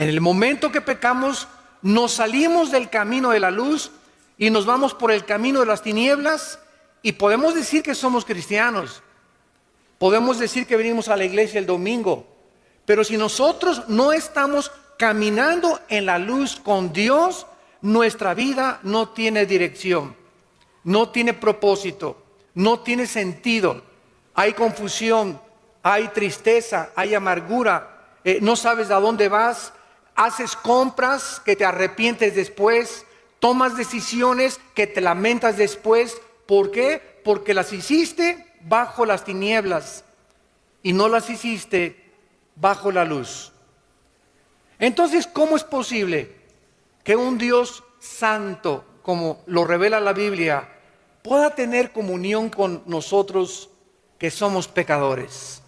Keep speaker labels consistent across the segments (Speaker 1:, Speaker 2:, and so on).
Speaker 1: En el momento que pecamos, nos salimos del camino de la luz y nos vamos por el camino de las tinieblas, y podemos decir que somos cristianos. Podemos decir que venimos a la iglesia el domingo, pero si nosotros no estamos caminando en la luz con Dios, nuestra vida no tiene dirección, no tiene propósito, no tiene sentido. Hay confusión, hay tristeza, hay amargura, no sabes a dónde vas, haces compras que te arrepientes después, tomas decisiones que te lamentas después. ¿Por qué? Porque las hiciste bajo las tinieblas y no las hiciste bajo la luz. Entonces, ¿cómo es posible que un Dios santo, como lo revela la Biblia, pueda tener comunión con nosotros que somos pecadores?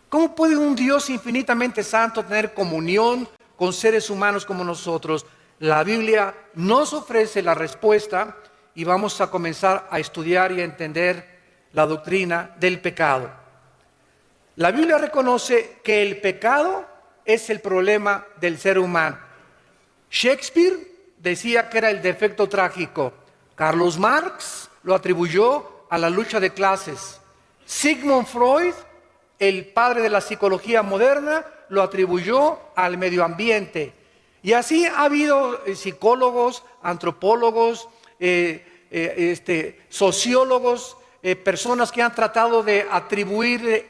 Speaker 1: ¿Cómo puede un Dios infinitamente santo tener comunión con seres humanos como nosotros? La Biblia nos ofrece la respuesta y vamos a comenzar a estudiar y a entender la doctrina del pecado. La Biblia reconoce que el pecado es el problema del ser humano. Shakespeare decía que era el defecto trágico. Carlos Marx lo atribuyó a la lucha de clases. Sigmund Freud, el padre de la psicología moderna, lo atribuyó al medio ambiente. Y así ha habido psicólogos, antropólogos, sociólogos, personas que han tratado de atribuir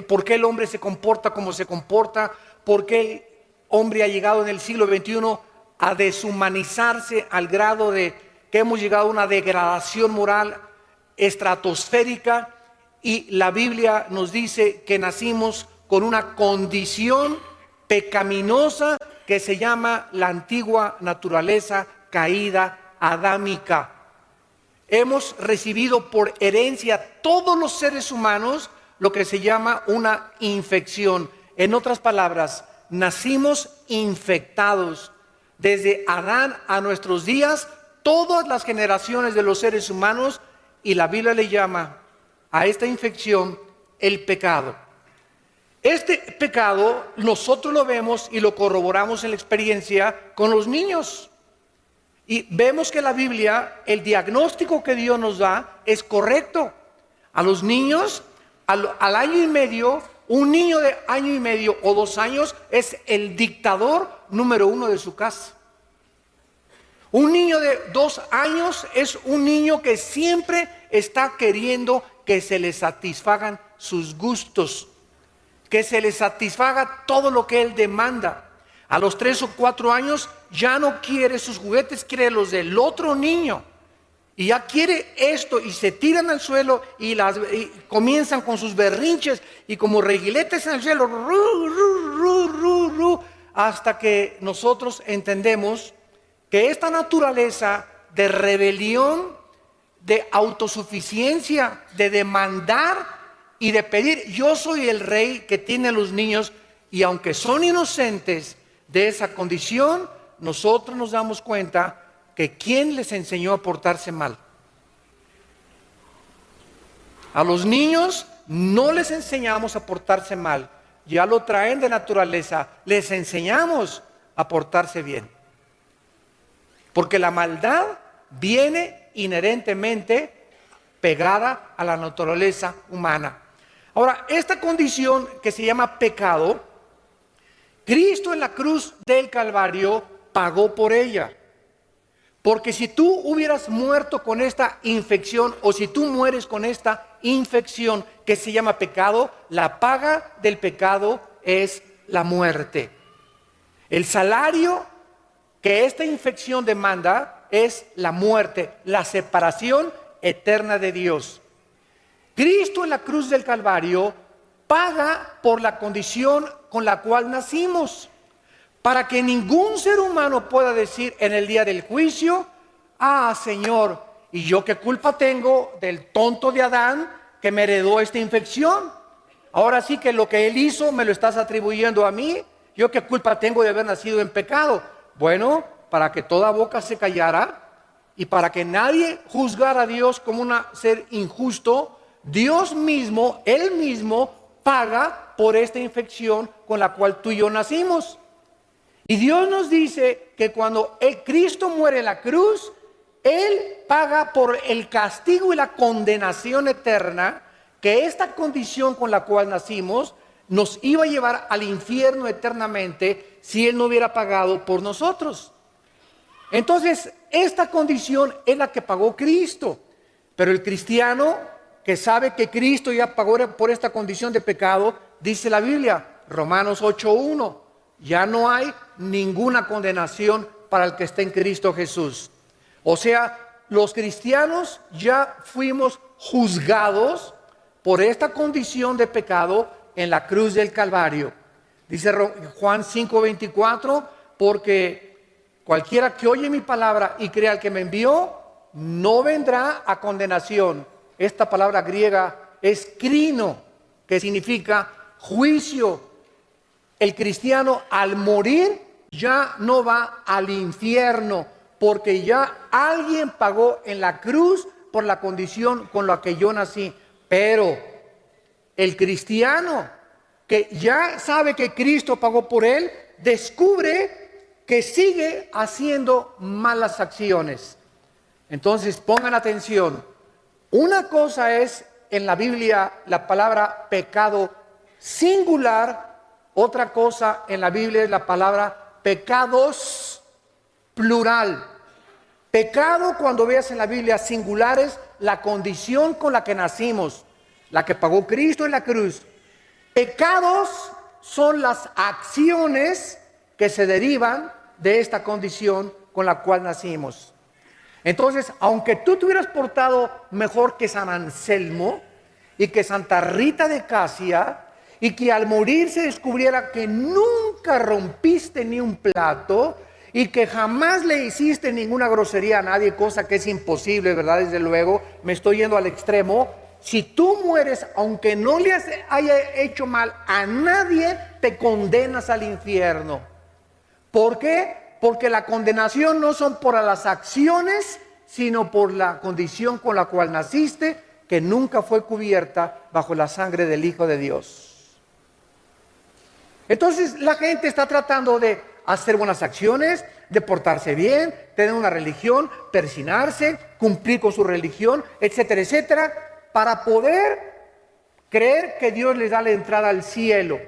Speaker 1: por qué el hombre se comporta como se comporta, por qué el hombre ha llegado en el siglo XXI a deshumanizarse al grado de que hemos llegado a una degradación moral estratosférica. Y la Biblia nos dice que nacimos con una condición pecaminosa que se llama la antigua naturaleza caída adámica. Hemos recibido por herencia todos los seres humanos lo que se llama una infección. En otras palabras, nacimos infectados. Desde Adán a nuestros días, todas las generaciones de los seres humanos, y la Biblia le llama a esta infección el pecado. Este pecado nosotros lo vemos y lo corroboramos en la experiencia con los niños. Y vemos que la Biblia, el diagnóstico que Dios nos da es correcto. A los niños, al año y medio, un niño de año y medio o 2 años es el dictador número 1 de su casa. Un niño de 2 años es un niño que siempre está queriendo que se le satisfagan sus gustos, que se le satisfaga todo lo que él demanda. A los 3 o 4 años ya no quiere sus juguetes, quiere los del otro niño. Y ya quiere esto y se tiran al suelo y comienzan con sus berrinches y como reguiletes en el suelo, hasta que nosotros entendemos que esta naturaleza de rebelión, de autosuficiencia, de demandar y de pedir, yo soy el rey que tiene a los niños, y aunque son inocentes de esa condición, nosotros nos damos cuenta que ¿quién les enseñó a portarse mal? A los niños no les enseñamos a portarse mal, ya lo traen de naturaleza, les enseñamos a portarse bien. Porque la maldad viene inherentemente pegada a la naturaleza humana. Ahora, esta condición que se llama pecado, Cristo en la cruz del Calvario pagó por ella. Porque si tú hubieras muerto con esta infección, o si tú mueres con esta infección que se llama pecado, la paga del pecado es la muerte. El salario que esta infección demanda es la muerte, la separación eterna de Dios. Cristo en la cruz del Calvario paga por la condición con la cual nacimos, para que ningún ser humano pueda decir en el día del juicio, ah, Señor, ¿y yo qué culpa tengo del tonto de Adán que me heredó esta infección? Ahora sí que lo que él hizo me lo estás atribuyendo a mí. ¿Yo qué culpa tengo de haber nacido en pecado? Bueno, para que toda boca se callara y para que nadie juzgara a Dios como un ser injusto, Dios mismo, Él mismo, paga por esta infección con la cual tú y yo nacimos. Y Dios nos dice que cuando el Cristo muere en la cruz, Él paga por el castigo y la condenación eterna, que esta condición con la cual nacimos nos iba a llevar al infierno eternamente si Él no hubiera pagado por nosotros. Entonces, esta condición es la que pagó Cristo. Pero el cristiano que sabe que Cristo ya pagó por esta condición de pecado, dice la Biblia, Romanos 8:1, ya no hay ninguna condenación para el que está en Cristo Jesús. O sea, los cristianos ya fuimos juzgados por esta condición de pecado en la cruz del Calvario. Dice Juan 5:24, porque cualquiera que oye mi palabra y crea al que me envió, no vendrá a condenación. Esta palabra griega es krino, que significa juicio. El cristiano al morir ya no va al infierno, porque ya alguien pagó en la cruz por la condición con la que yo nací. Pero el cristiano que ya sabe que Cristo pagó por él, descubre que sigue haciendo malas acciones. Entonces pongan atención. Una cosa es en la Biblia la palabra pecado singular, otra cosa en la Biblia es la palabra pecados plural. Pecado, cuando veas en la Biblia singular, es la condición con la que nacimos, la que pagó Cristo en la cruz. Pecados son las acciones que se derivan de esta condición con la cual nacimos. Entonces, aunque tú te hubieras portado mejor que San Anselmo y que Santa Rita de Casia, y que al morir se descubriera que nunca rompiste ni un plato y que jamás le hiciste ninguna grosería a nadie, cosa que es imposible, ¿verdad? Desde luego, me estoy yendo al extremo. Si tú mueres, aunque no le haya hecho mal a nadie, te condenas al infierno. ¿Por qué? Porque la condenación no son por las acciones, sino por la condición con la cual naciste, que nunca fue cubierta bajo la sangre del Hijo de Dios. Entonces la gente está tratando de hacer buenas acciones, de portarse bien, tener una religión, persinarse, cumplir con su religión, etcétera, etcétera, para poder creer que Dios les da la entrada al cielo.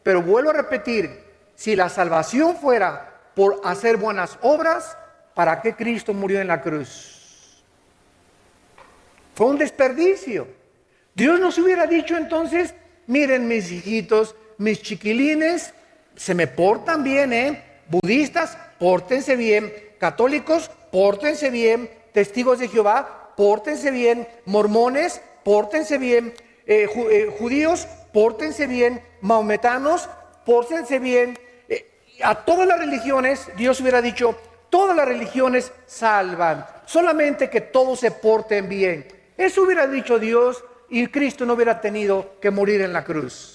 Speaker 1: Pero vuelvo a repetir, si la salvación fuera por hacer buenas obras, ¿para qué Cristo murió en la cruz? Fue un desperdicio. Dios nos hubiera dicho entonces, miren mis hijitos, mis chiquilines, se me portan bien, budistas, pórtense bien, católicos, pórtense bien, testigos de Jehová, pórtense bien, mormones, pórtense bien, judíos, pórtense bien, maometanos, pórtense bien. A todas las religiones, Dios hubiera dicho, todas las religiones salvan, solamente que todos se porten bien. Eso hubiera dicho Dios y Cristo no hubiera tenido que morir en la cruz.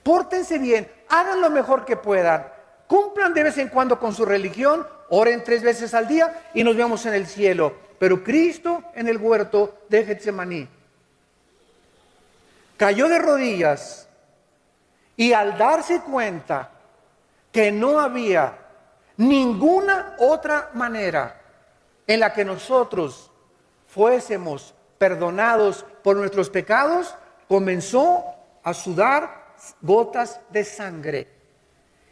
Speaker 1: Pórtense bien, hagan lo mejor que puedan, cumplan de vez en cuando con su religión, oren 3 veces al día y nos vemos en el cielo. Pero Cristo en el huerto de Getsemaní cayó de rodillas y al darse cuenta que no había ninguna otra manera en la que nosotros fuésemos perdonados por nuestros pecados, comenzó a sudar gotas de sangre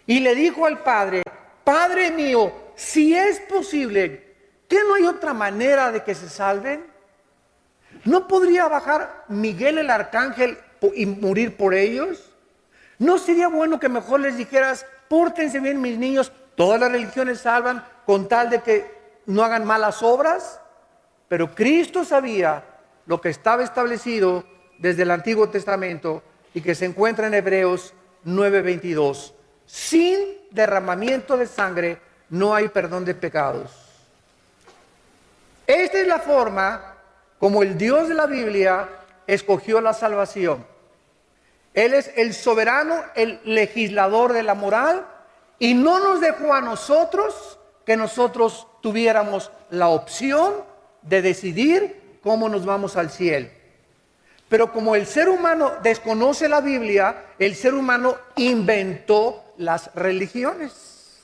Speaker 1: y le dijo al Padre: Padre mío, si es posible, ¿qué no hay otra manera de que se salven? ¿No podría bajar Miguel el arcángel y morir por ellos? ¿No sería bueno que mejor les dijeras: pórtense bien mis niños, todas las religiones salvan con tal de que no hagan malas obras? Pero Cristo sabía lo que estaba establecido desde el Antiguo Testamento y que se encuentra en Hebreos 9:22. Sin derramamiento de sangre no hay perdón de pecados. Esta es la forma como el Dios de la Biblia escogió la salvación. Él es el soberano, el legislador de la moral, y no nos dejó a nosotros que nosotros tuviéramos la opción de decidir cómo nos vamos al cielo. Pero como el ser humano desconoce la Biblia, el ser humano inventó las religiones.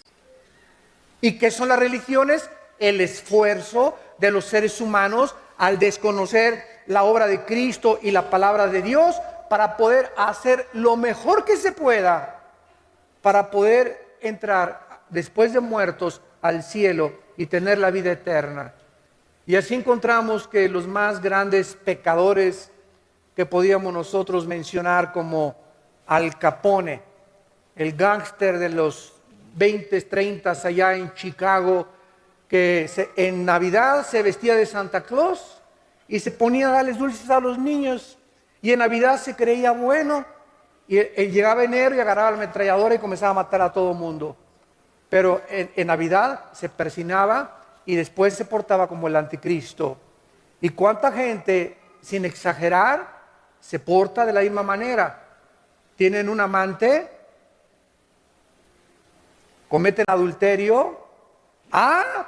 Speaker 1: ¿Y qué son las religiones? El esfuerzo de los seres humanos al desconocer la obra de Cristo y la palabra de Dios para poder hacer lo mejor que se pueda para poder entrar después de muertos al cielo y tener la vida eterna. Y así encontramos que los más grandes pecadores que podíamos nosotros mencionar, como Al Capone, el gángster de los 20, 30 allá en Chicago, que en Navidad se vestía de Santa Claus y se ponía a darles dulces a los niños, y en Navidad se creía bueno, y él llegaba enero y agarraba la ametralladora y comenzaba a matar a todo el mundo. Pero en Navidad se persinaba y después se portaba como el anticristo. ¿Y cuánta gente, sin exagerar, se porta de la misma manera? Tienen un amante, cometen adulterio,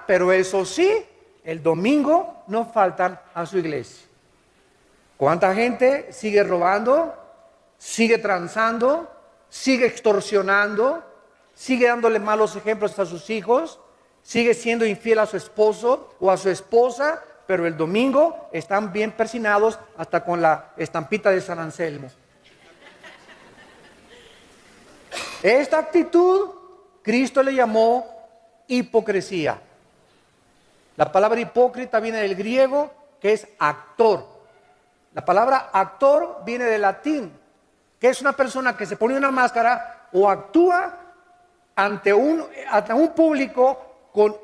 Speaker 1: pero eso sí, el domingo no faltan a su iglesia. ¿Cuánta gente sigue robando, sigue transando, sigue extorsionando, sigue dándole malos ejemplos a sus hijos, sigue siendo infiel a su esposo o a su esposa, pero el domingo están bien persinados hasta con la estampita de San Anselmo? Esta actitud Cristo le llamó hipocresía. La palabra hipócrita viene del griego, que es actor. La palabra actor viene del latín, que es una persona que se pone una máscara o actúa ante un público con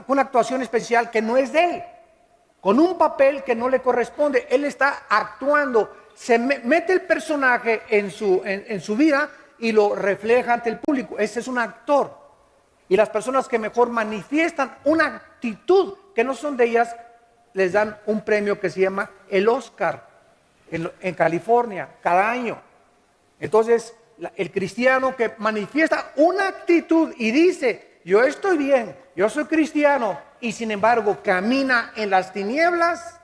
Speaker 1: una actuación especial que no es de él, con un papel que no le corresponde. Él está actuando, se mete el personaje en su vida y lo refleja ante el público. Ese es un actor. Y las personas que mejor manifiestan una actitud que no son de ellas, les dan un premio que se llama el Oscar en California cada año. Entonces, el cristiano que manifiesta una actitud y dice: yo estoy bien, yo soy cristiano, y sin embargo camina en las tinieblas,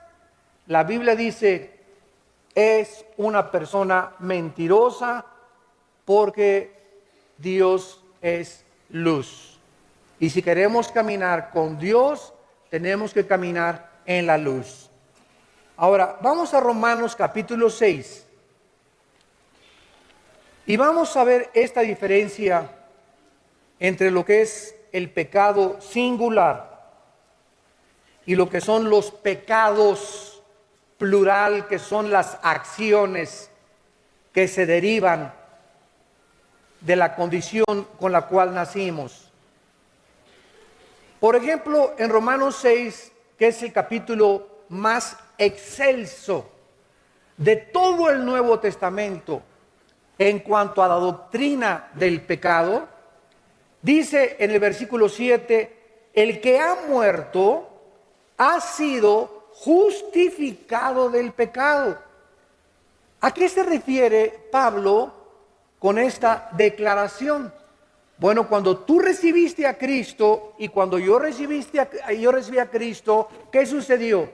Speaker 1: la Biblia dice, es una persona mentirosa, porque Dios es luz. Y si queremos caminar con Dios, tenemos que caminar en la luz. Ahora, vamos a Romanos capítulo 6. Y vamos a ver esta diferencia entre lo que es el pecado singular y lo que son los pecados plural, que son las acciones que se derivan de la condición con la cual nacimos. Por ejemplo, en Romanos 6, que es el capítulo más excelso de todo el Nuevo Testamento en cuanto a la doctrina del pecado, dice en el versículo 7, el que ha muerto ha sido justificado del pecado. ¿A qué se refiere Pablo con esta declaración? Bueno, cuando tú recibiste a Cristo y cuando yo recibí a Cristo, ¿qué sucedió?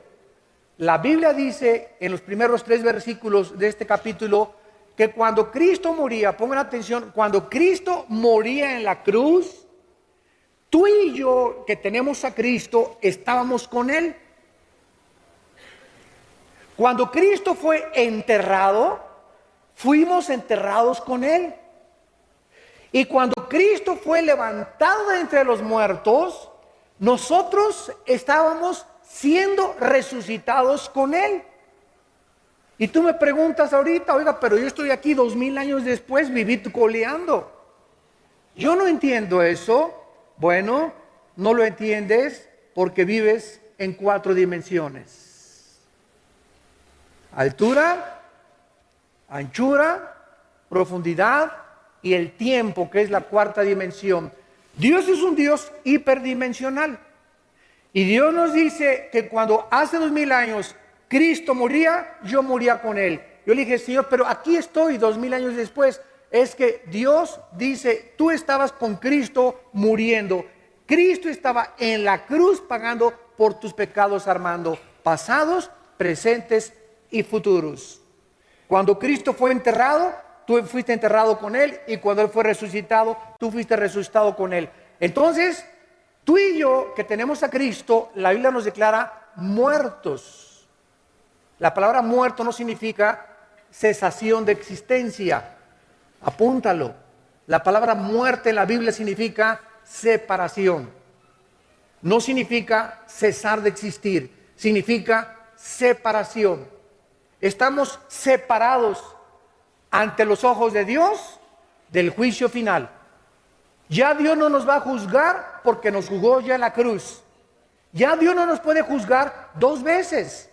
Speaker 1: La Biblia dice en los primeros 3 versículos de este capítulo que cuando Cristo moría, pongan atención, cuando Cristo moría en la cruz, tú y yo que tenemos a Cristo estábamos con Él. Cuando Cristo fue enterrado, fuimos enterrados con Él. Y cuando Cristo fue levantado de entre los muertos, nosotros estábamos siendo resucitados con Él. Y tú me preguntas ahorita, oiga, pero yo estoy aquí 2000 años después, viví coleando. Yo no entiendo eso. Bueno, no lo entiendes porque vives en 4 dimensiones: altura, anchura, profundidad y el tiempo, que es la 4ª dimensión. Dios es un Dios hiperdimensional. Y Dios nos dice que cuando hace 2000 años Cristo moría, yo moría con Él. Yo le dije: Señor, pero aquí estoy 2000 años después. Es que Dios dice, tú estabas con Cristo muriendo. Cristo estaba en la cruz pagando por tus pecados, Armando, pasados, presentes y futuros. Cuando Cristo fue enterrado, tú fuiste enterrado con Él, y cuando Él fue resucitado, tú fuiste resucitado con Él. Entonces, tú y yo, que tenemos a Cristo, la Biblia nos declara muertos. La palabra muerto no significa cesación de existencia. Apúntalo. La palabra muerte en la Biblia significa separación. No significa cesar de existir, significa separación. Estamos separados ante los ojos de Dios del juicio final. Ya Dios no nos va a juzgar porque nos juzgó ya en la cruz. Ya Dios no nos puede juzgar dos veces,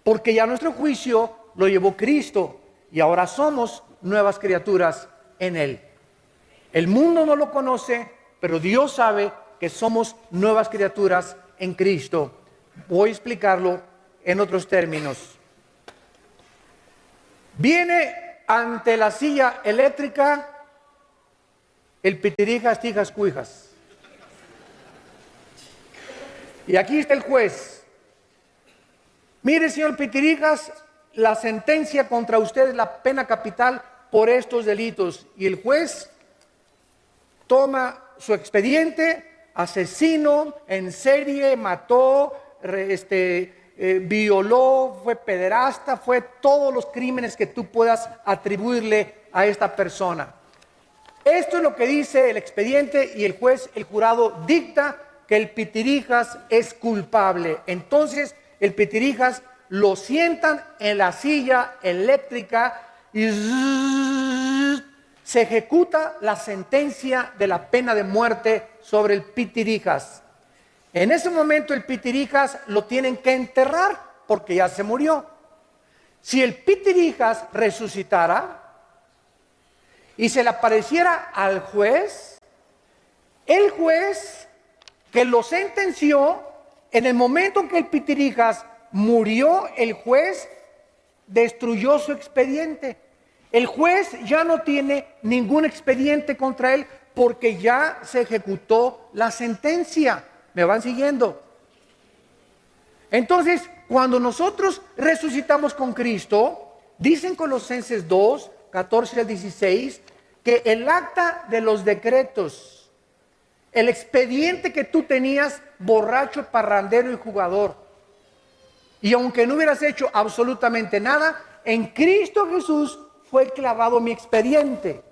Speaker 1: porque ya nuestro juicio lo llevó Cristo y ahora somos nuevas criaturas en Él. El mundo no lo conoce, pero Dios sabe que somos nuevas criaturas en Cristo. Voy a explicarlo en otros términos. Viene ante la silla eléctrica el pitirijas, tijas, cuijas. Y aquí está el juez. Mire, señor Pitirijas, la sentencia contra usted es la pena capital por estos delitos. Y el juez toma su expediente: asesino en serie, mató, violó, fue pederasta, fue todos los crímenes que tú puedas atribuirle a esta persona. Esto es lo que dice el expediente, y el juez, el jurado, dicta que el Pitirijas es culpable. Entonces el Pitirijas lo sientan en la silla eléctrica y se ejecuta la sentencia de la pena de muerte sobre el Pitirijas. En ese momento el Pitirijas lo tienen que enterrar porque ya se murió. Si el Pitirijas resucitara y se le apareciera al juez, el juez que lo sentenció, en el momento en que el Pitirijas murió, el juez destruyó su expediente. El juez ya no tiene ningún expediente contra él porque ya se ejecutó la sentencia. ¿Me van siguiendo? Entonces, cuando nosotros resucitamos con Cristo, dicen Colosenses 2, 14 al 16, que el acta de los decretos, el expediente que tú tenías, borracho, parrandero y jugador, y aunque no hubieras hecho absolutamente nada, en Cristo Jesús fue clavado mi expediente.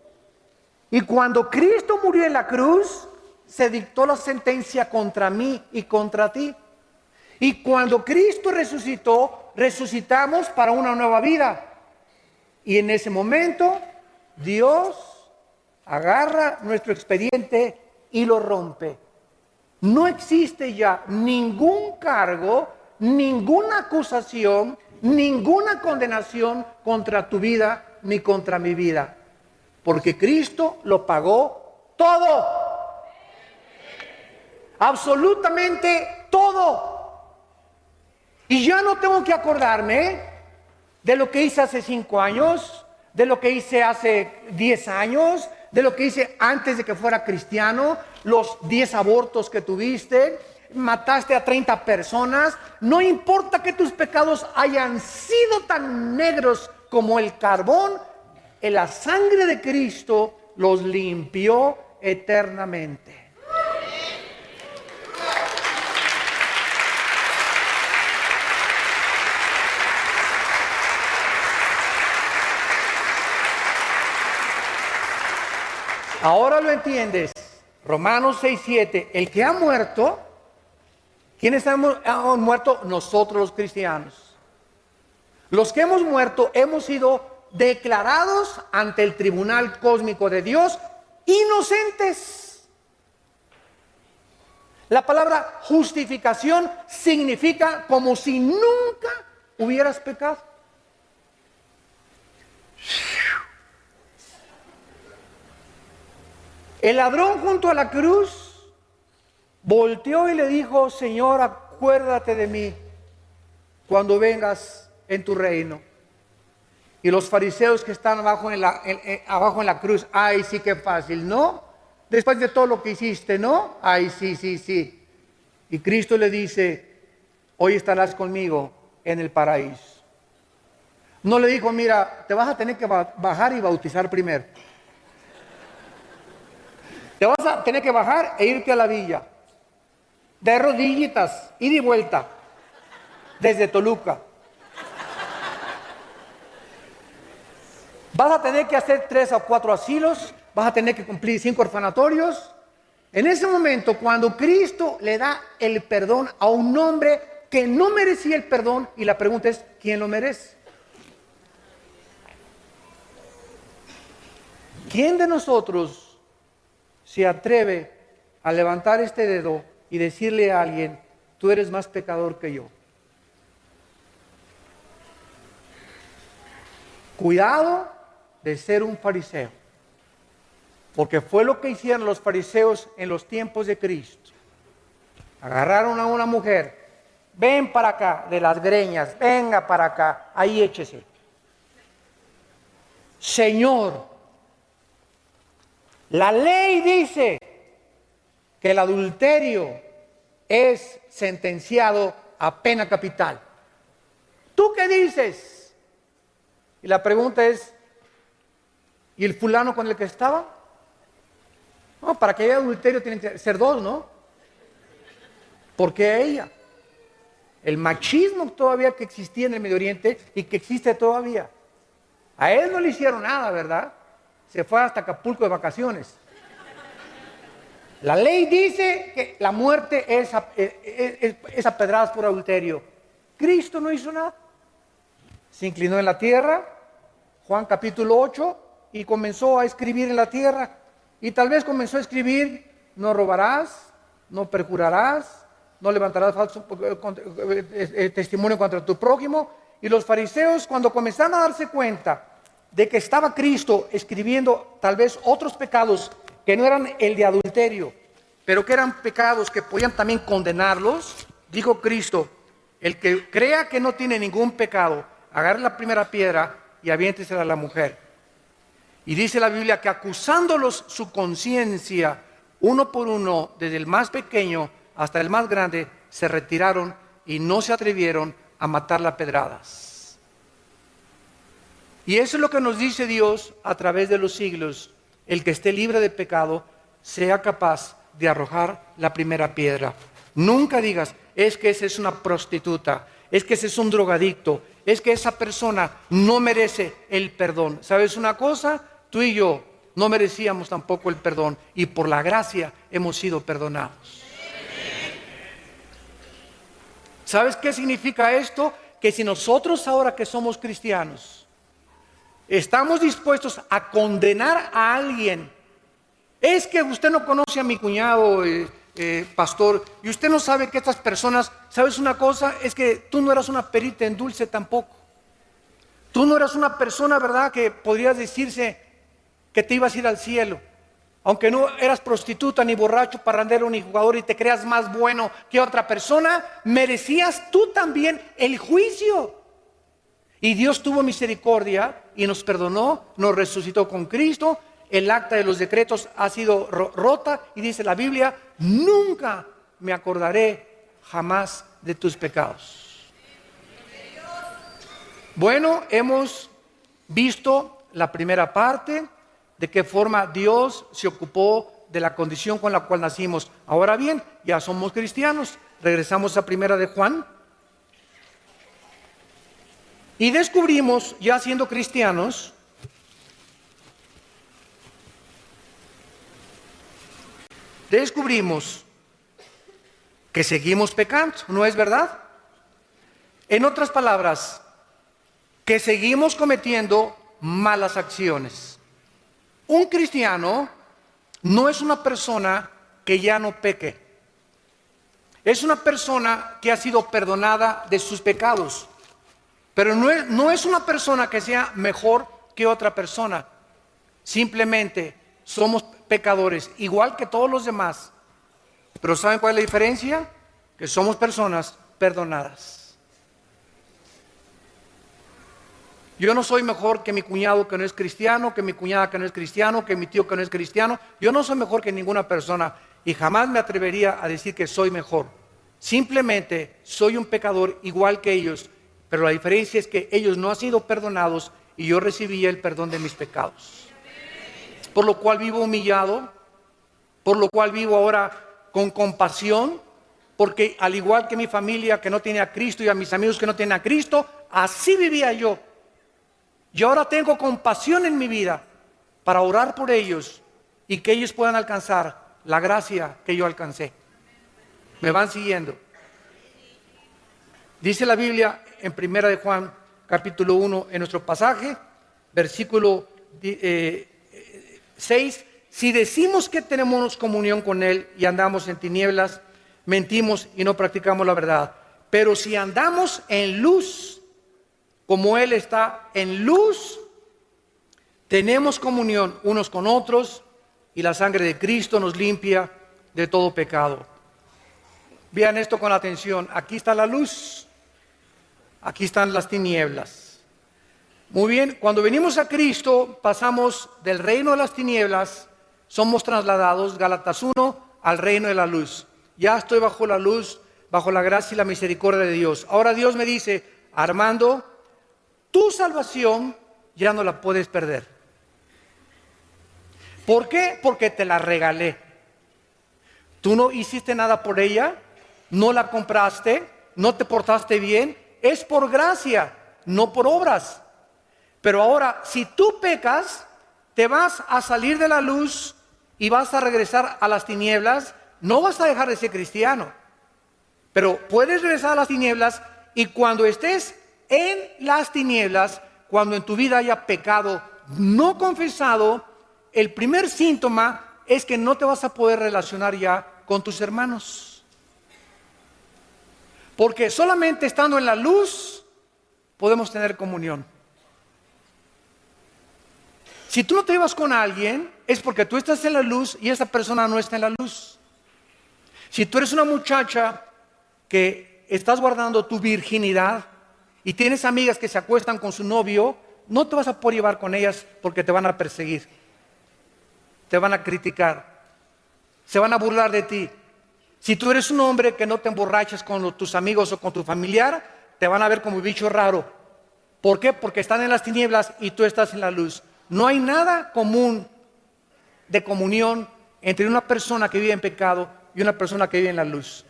Speaker 1: Y cuando Cristo murió en la cruz, se dictó la sentencia contra mí y contra ti. Y cuando Cristo resucitó, resucitamos para una nueva vida. Y en ese momento, Dios agarra nuestro expediente y lo rompe. No existe ya ningún cargo, ninguna acusación, ninguna condenación contra tu vida ni contra mi vida, porque Cristo lo pagó todo, absolutamente todo. Y ya no tengo que acordarme de lo que hice hace 5 años, de lo que hice hace 10 años, de lo que hice antes de que fuera cristiano, los 10 abortos que tuviste, mataste a 30 personas. No importa que tus pecados hayan sido tan negros como el carbón, la sangre de Cristo los limpió eternamente. Ahora lo entiendes. Romanos 6:7. El que ha muerto, ¿quiénes hemos muerto? Nosotros los cristianos. Los que hemos muerto hemos sido declarados ante el tribunal cósmico de Dios inocentes. La palabra justificación significa como si nunca hubieras pecado. El ladrón junto a la cruz volteó y le dijo: Señor, acuérdate de mí cuando vengas en tu reino. Y los fariseos que están abajo en la cruz: ay, sí, qué fácil, ¿no? Después de todo lo que hiciste, ¿no? Ay, sí, sí, sí. Y Cristo le dice: hoy estarás conmigo en el paraíso. No le dijo, mira, te vas a tener que bajar y bautizar primero. Te vas a tener que bajar e irte a la villa. De rodillitas, ida y vuelta. Desde Toluca. Vas a tener que hacer 3 o 4 asilos. Vas a tener que cumplir 5 orfanatorios. En ese momento, cuando Cristo le da el perdón a un hombre que no merecía el perdón, y la pregunta es, ¿quién lo merece? ¿Quién de nosotros se atreve a levantar este dedo y decirle a alguien, tú eres más pecador que yo? Cuidado de ser un fariseo, porque fue lo que hicieron los fariseos en los tiempos de Cristo. Agarraron a una mujer, ven para acá, de las greñas, venga para acá, ahí échese. Señor, la ley dice que el adulterio es sentenciado a pena capital. ¿Tú qué dices? Y la pregunta es, ¿y el fulano con el que estaba? No, para que haya adulterio tienen que ser 2, ¿no? ¿Por qué ella? El machismo todavía que existía en el Medio Oriente y que existe todavía. A él no le hicieron nada, ¿verdad? Se fue hasta Acapulco de vacaciones. La ley dice que la muerte es a pedradas por adulterio. Cristo no hizo nada. Se inclinó en la tierra, Juan capítulo 8, y comenzó a escribir en la tierra. Y tal vez comenzó a escribir, no robarás, no perjurarás, no levantarás falso testimonio contra tu prójimo. Y los fariseos, cuando comenzaron a darse cuenta de que estaba Cristo escribiendo tal vez otros pecados que no eran el de adulterio, pero que eran pecados que podían también condenarlos, dijo Cristo, el que crea que no tiene ningún pecado, agarre la primera piedra y aviéntesela a la mujer. Y dice la Biblia que acusándolos su conciencia, uno por uno, desde el más pequeño hasta el más grande, se retiraron y no se atrevieron a matarla a pedradas. Y eso es lo que nos dice Dios a través de los siglos. El que esté libre de pecado sea capaz de arrojar la primera piedra. Nunca digas, es que esa es una prostituta, es que ese es un drogadicto, es que esa persona no merece el perdón. ¿Sabes una cosa? Tú y yo no merecíamos tampoco el perdón y por la gracia hemos sido perdonados. ¿Sabes qué significa esto? Que si nosotros ahora que somos cristianos estamos dispuestos a condenar a alguien, es que usted no conoce a mi cuñado, pastor, y usted no sabe que estas personas, ¿sabes una cosa? Es que tú no eras una perita en dulce tampoco. Tú no eras una persona, ¿verdad?, que podrías decirse que te ibas a ir al cielo. Aunque no eras prostituta, ni borracho, parrandero, ni jugador y te creas más bueno que otra persona, merecías tú también el juicio. Y Dios tuvo misericordia y nos perdonó, nos resucitó con Cristo. El acta de los decretos ha sido rota y dice la Biblia, nunca me acordaré jamás de tus pecados. Bueno, hemos visto la primera parte, de qué forma Dios se ocupó de la condición con la cual nacimos. Ahora bien, ya somos cristianos. Regresamos a primera de Juan. Y descubrimos, ya siendo cristianos, que seguimos pecando, ¿no es verdad? En otras palabras, que seguimos cometiendo malas acciones. Un cristiano no es una persona que ya no peque. Es una persona que ha sido perdonada de sus pecados. Pero no es una persona que sea mejor que otra persona. Simplemente somos pecadores, igual que todos los demás. Pero ¿saben cuál es la diferencia? Que somos personas perdonadas. Yo no soy mejor que mi cuñado que no es cristiano, que mi cuñada que no es cristiano, que mi tío que no es cristiano. Yo no soy mejor que ninguna persona y jamás me atrevería a decir que soy mejor. Simplemente soy un pecador igual que ellos Pero la diferencia es que ellos no han sido perdonados y yo recibí el perdón de mis pecados. Por lo cual vivo humillado, por lo cual vivo ahora con compasión, porque al igual que mi familia que no tiene a Cristo y a mis amigos que no tienen a Cristo, así vivía yo. Yo ahora tengo compasión en mi vida para orar por ellos y que ellos puedan alcanzar la gracia que yo alcancé. ¿Me van siguiendo? Dice la Biblia en 1 de Juan, capítulo 1, en nuestro pasaje, versículo 6, si decimos que tenemos comunión con Él y andamos en tinieblas, mentimos y no practicamos la verdad. Pero si andamos en luz, como Él está en luz, tenemos comunión unos con otros y la sangre de Cristo nos limpia de todo pecado. Vean esto con atención. Aquí está la luz, aquí están las tinieblas. Muy bien, cuando venimos a Cristo pasamos del reino de las tinieblas, somos trasladados, Gálatas 1, al reino de la luz. Ya estoy bajo la luz, bajo la gracia y la misericordia de Dios. Ahora Dios me dice, Armando, tu salvación ya no la puedes perder. ¿Por qué? Porque te la regalé. Tú no hiciste nada por ella, no la compraste, no te portaste bien. Es por gracia, no por obras. Pero ahora, si tú pecas, te vas a salir de la luz y vas a regresar a las tinieblas. No vas a dejar de ser cristiano, pero puedes regresar a las tinieblas, y cuando estés en las tinieblas, cuando en tu vida haya pecado no confesado, el primer síntoma es que no te vas a poder relacionar ya con tus hermanos. Porque solamente estando en la luz podemos tener comunión. Si tú no te llevas con alguien, es porque tú estás en la luz y esa persona no está en la luz. Si tú eres una muchacha que estás guardando tu virginidad y tienes amigas que se acuestan con su novio, no te vas a poder llevar con ellas porque te van a perseguir, te van a criticar, se van a burlar de ti. Si tú eres un hombre que no te emborrachas con tus amigos o con tu familiar, te van a ver como bicho raro. ¿Por qué? Porque están en las tinieblas y tú estás en la luz. No hay nada común de comunión entre una persona que vive en pecado y una persona que vive en la luz.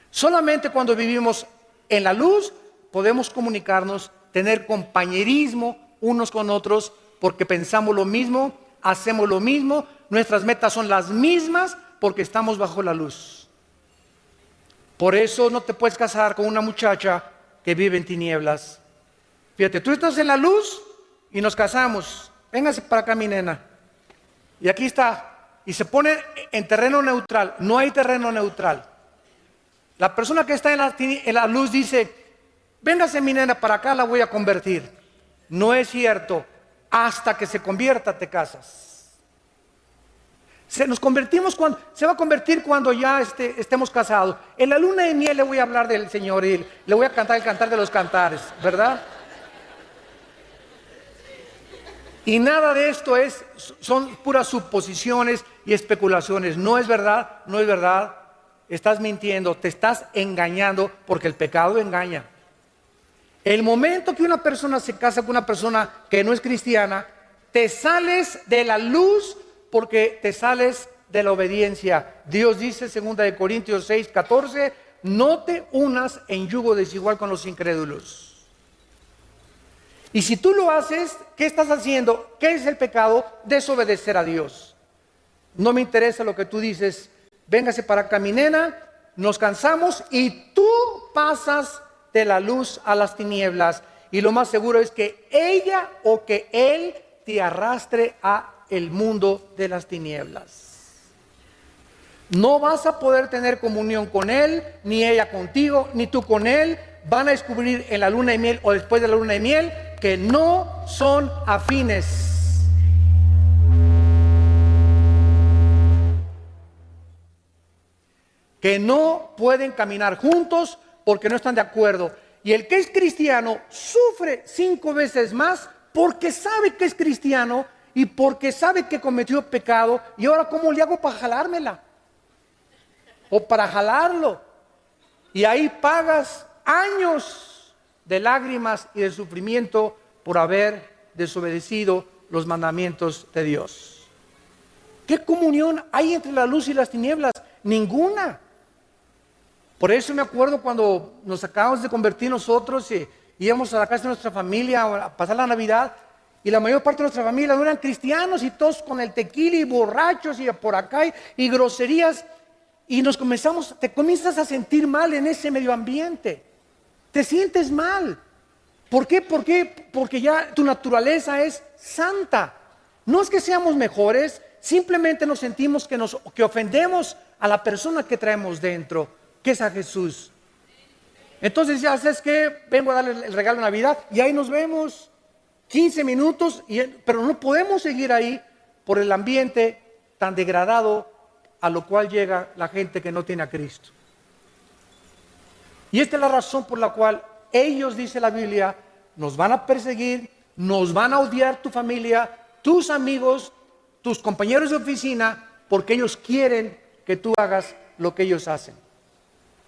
Speaker 1: Solamente cuando vivimos en la luz podemos comunicarnos, tener compañerismo unos con otros, porque pensamos lo mismo, hacemos lo mismo, nuestras metas son las mismas, porque estamos bajo la luz. Por eso no te puedes casar con una muchacha que vive en tinieblas. Fíjate, tú estás en la luz y nos casamos. Véngase para acá, mi nena. Y aquí está. Y se pone en terreno neutral. No hay terreno neutral. La persona que está en la luz dice, véngase mi nena para acá, la voy a convertir. No es cierto. Hasta que se convierta te casas. Se va a convertir cuando ya estemos casados. En la luna de miel le voy a hablar del Señor y le voy a cantar el cantar de los cantares, ¿verdad? Y nada de esto son puras suposiciones y especulaciones. No es verdad, no es verdad. Estás mintiendo, te estás engañando, porque el pecado engaña. El momento que una persona se casa con una persona que no es cristiana, te sales de la luz porque te sales de la obediencia. Dios dice, 2 Corintios 6, 14, no te unas en yugo desigual con los incrédulos. Y si tú lo haces, ¿qué estás haciendo? ¿Qué es el pecado? Desobedecer a Dios. No me interesa lo que tú dices. Véngase para acá, mi nena, nos cansamos y tú pasas de la luz a las tinieblas. Y lo más seguro es que ella o que él te arrastre a el mundo de las tinieblas. No vas a poder tener comunión con él, ni ella contigo, ni tú con él. Van a descubrir en la luna de miel o después de la luna de miel que no son afines. Que no pueden caminar juntos porque no están de acuerdo. Y el que es cristiano sufre 5 veces más porque sabe que es cristiano y porque sabe que cometió pecado. Y ahora, ¿cómo le hago para jalármela? O para jalarlo. Y ahí pagas años de lágrimas y de sufrimiento por haber desobedecido los mandamientos de Dios. ¿Qué comunión hay entre la luz y las tinieblas? Ninguna. Por eso me acuerdo cuando nos acabamos de convertir nosotros y íbamos a la casa de nuestra familia a pasar la Navidad, y la mayor parte de nuestra familia no eran cristianos y todos con el tequila y borrachos y por acá y groserías, y te comienzas a sentir mal en ese medio ambiente. Te sientes mal. ¿Por qué? Porque ya tu naturaleza es santa. No es que seamos mejores, simplemente nos sentimos que ofendemos a la persona que traemos dentro, que es a Jesús. Entonces ya sabes que vengo a darle el regalo de Navidad y ahí nos vemos 15 minutos, pero no podemos seguir ahí por el ambiente tan degradado a lo cual llega la gente que no tiene a Cristo. Y esta es la razón por la cual ellos, dice la Biblia, nos van a perseguir, nos van a odiar tu familia, tus amigos, tus compañeros de oficina, porque ellos quieren que tú hagas lo que ellos hacen.